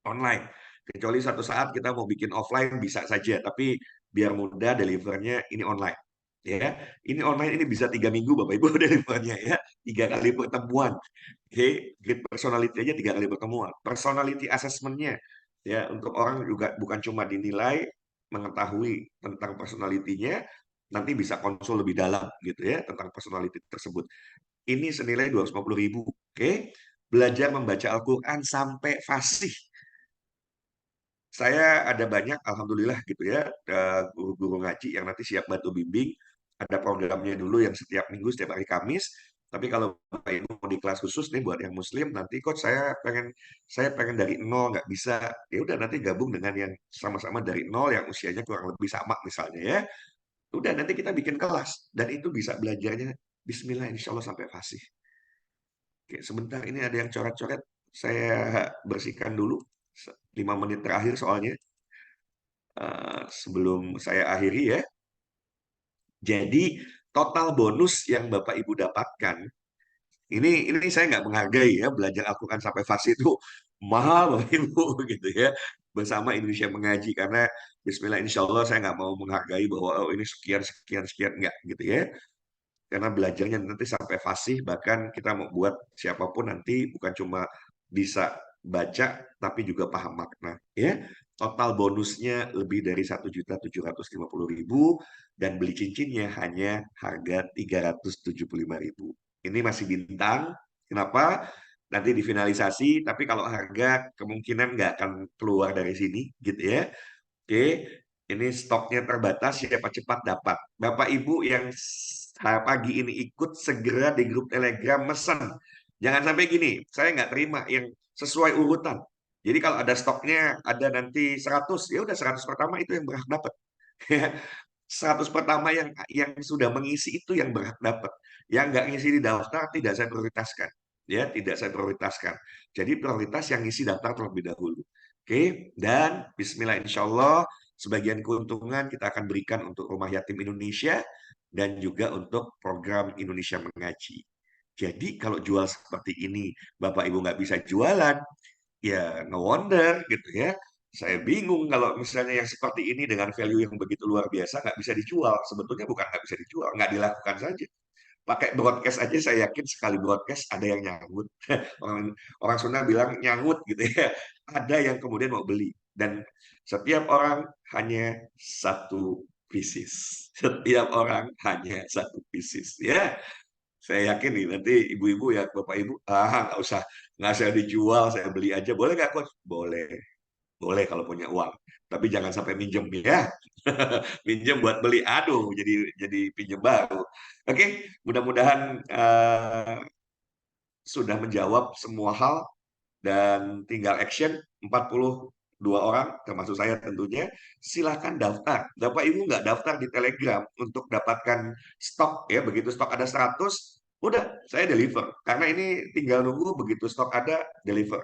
online. Kecuali satu saat kita mau bikin offline bisa saja, tapi biar mudah delivernya ini online. Ya, ini online ini bisa 3 minggu Bapak Ibu delivernya ya, 3 kali pertemuan. Oke, grade personality aja 3 kali pertemuan. Personality assessment-nya ya untuk orang juga bukan cuma dinilai, mengetahui tentang personalitinya, nanti bisa konsul lebih dalam gitu ya tentang personality tersebut. Ini senilai 250.000. Oke, belajar membaca Al-Quran sampai fasih. Saya ada banyak, alhamdulillah gitu ya, guru-guru ngaji yang nanti siap bantu bimbing. Ada programnya dulu yang setiap minggu, setiap hari Kamis. Tapi kalau Bapak Ibu mau di kelas khusus nih buat yang Muslim, nanti coach saya pengen dari nol, nggak bisa. Ya udah nanti gabung dengan yang sama-sama dari nol, yang usianya kurang lebih sama misalnya ya. Udah nanti kita bikin kelas dan itu bisa belajarnya Bismillah Insya Allah sampai fasih. Oke, sebentar ini ada yang coret-coret. Saya bersihkan dulu 5 menit terakhir soalnya. Sebelum saya akhiri ya. Jadi total bonus yang Bapak Ibu dapatkan, ini saya nggak menghargai ya, belajar Al-Quran sampai fasih itu mahal Bapak Ibu gitu ya, bersama Indonesia Mengaji, karena Bismillah Insya Allah saya nggak mau menghargai bahwa oh, ini sekian sekian sekian, nggak gitu ya, karena belajarnya nanti sampai fasih, bahkan kita mau buat siapapun nanti bukan cuma bisa baca tapi juga paham makna ya. Total bonusnya lebih dari 1.750.000 dan beli cincinnya hanya harga 375.000. Ini masih bintang. Kenapa? Nanti difinalisasi, tapi kalau harga kemungkinan nggak akan keluar dari sini gitu ya. Oke, ini stoknya terbatas, siapa cepat dapat. Bapak Ibu yang pagi ini ikut segera di grup Telegram mesen. Jangan sampai gini, saya nggak terima yang sesuai urutan. Jadi kalau ada stoknya, ada nanti 100, ya udah 100 pertama itu yang berhak dapat. 100 pertama yang sudah mengisi itu yang berhak dapat. Yang nggak ngisi di daftar tidak saya prioritaskan. Ya, tidak saya prioritaskan. Jadi prioritas yang ngisi daftar terlebih dahulu. Oke, dan Bismillah insya Allah sebagian keuntungan kita akan berikan untuk Rumah Yatim Indonesia dan juga untuk program Indonesia Mengaji. Jadi kalau jual seperti ini, Bapak Ibu nggak bisa jualan, ya no wonder gitu ya. Saya bingung kalau misalnya yang seperti ini dengan value yang begitu luar biasa nggak bisa dijual. Sebetulnya bukan nggak bisa dijual, nggak dilakukan saja. Pakai broadcast aja saya yakin sekali broadcast ada yang nyangkut. Orang, orang Sunda bilang nyangkut gitu ya. Ada yang kemudian mau beli. Dan setiap orang hanya satu pieces. Setiap orang hanya satu pieces. Ya, saya yakin nih nanti ibu-ibu ya bapak ibu nggak usah dijual, saya beli aja boleh nggak coach? Boleh, boleh kalau punya uang. Tapi jangan sampai minjem ya. Minjem buat beli, aduh jadi pinjem baru. Oke, mudah-mudahan sudah menjawab semua hal dan tinggal action 42 orang termasuk saya tentunya. Silahkan daftar. Bapak Ibu nggak daftar di Telegram untuk dapatkan stok ya, begitu stok ada 100 udah saya deliver, karena ini tinggal nunggu begitu stok ada deliver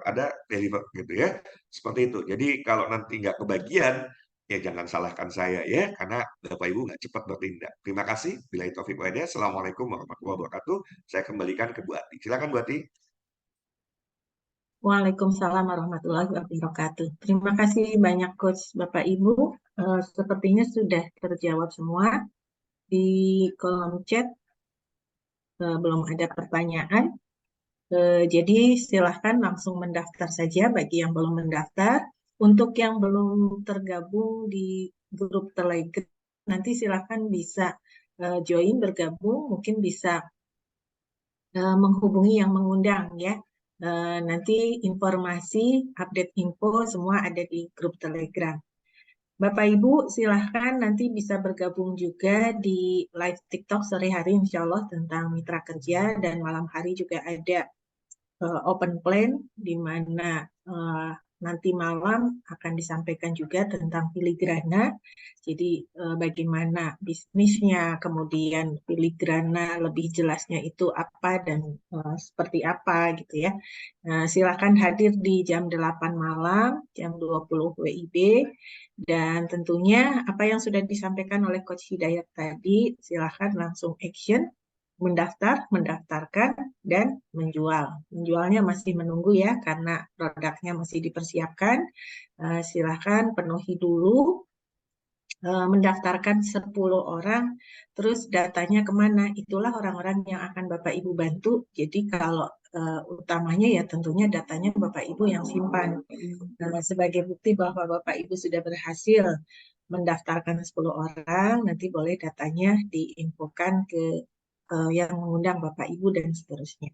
gitu ya, seperti itu. Jadi kalau nanti nggak kebagian ya jangan salahkan saya ya, karena Bapak Ibu nggak cepat bertindak. Terima kasih. Bila itu Taufik wa Hidayah. Assalamualaikum warahmatullahi wabarakatuh. Saya kembalikan ke Bu Ati. Silakan Bu Ati. Waalaikumsalam warahmatullahi wabarakatuh. Terima kasih banyak Coach Bapak Ibu. Sepertinya sudah terjawab semua di kolom chat. Belum ada pertanyaan. Jadi silahkan langsung mendaftar saja bagi yang belum mendaftar. Untuk yang belum tergabung di grup Telegram, nanti silahkan bisa join bergabung, mungkin bisa menghubungi yang mengundang ya. Nanti informasi, update info semua ada di grup Telegram. Bapak Ibu silahkan nanti bisa bergabung juga di live TikTok sore hari insya Allah tentang mitra kerja, dan malam hari juga ada open plan di mana nanti malam akan disampaikan juga tentang filigrana. Jadi bagaimana bisnisnya, kemudian filigrana lebih jelasnya itu apa dan seperti apa gitu ya. Nah, silakan hadir di jam 8 malam, jam 20 WIB. Dan tentunya apa yang sudah disampaikan oleh Coach Hidayat tadi, silakan langsung action, mendaftarkan, dan menjual. Menjualnya masih menunggu ya, karena produknya masih dipersiapkan. Silakan penuhi dulu, mendaftarkan 10 orang, terus datanya kemana? Itulah orang-orang yang akan Bapak Ibu bantu. Jadi kalau utamanya ya tentunya datanya Bapak Ibu yang simpan. Sebagai bukti bahwa Bapak Ibu sudah berhasil mendaftarkan 10 orang, nanti boleh datanya diinfokan ke yang mengundang Bapak Ibu dan seterusnya.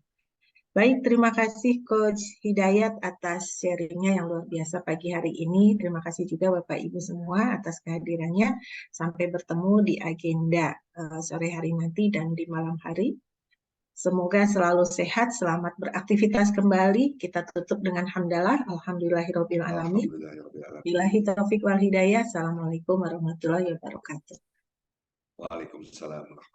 Baik, terima kasih Coach Hidayat atas sharingnya yang luar biasa pagi hari ini. Terima kasih juga Bapak Ibu semua atas kehadirannya. Sampai bertemu di agenda sore hari nanti dan di malam hari. Semoga selalu sehat, selamat beraktivitas kembali. Kita tutup dengan hamdalah. Alhamdulillahirabbil alamin. Billahi taufik wal hidayah. Assalamualaikum warahmatullahi wabarakatuh. Waalaikumsalam.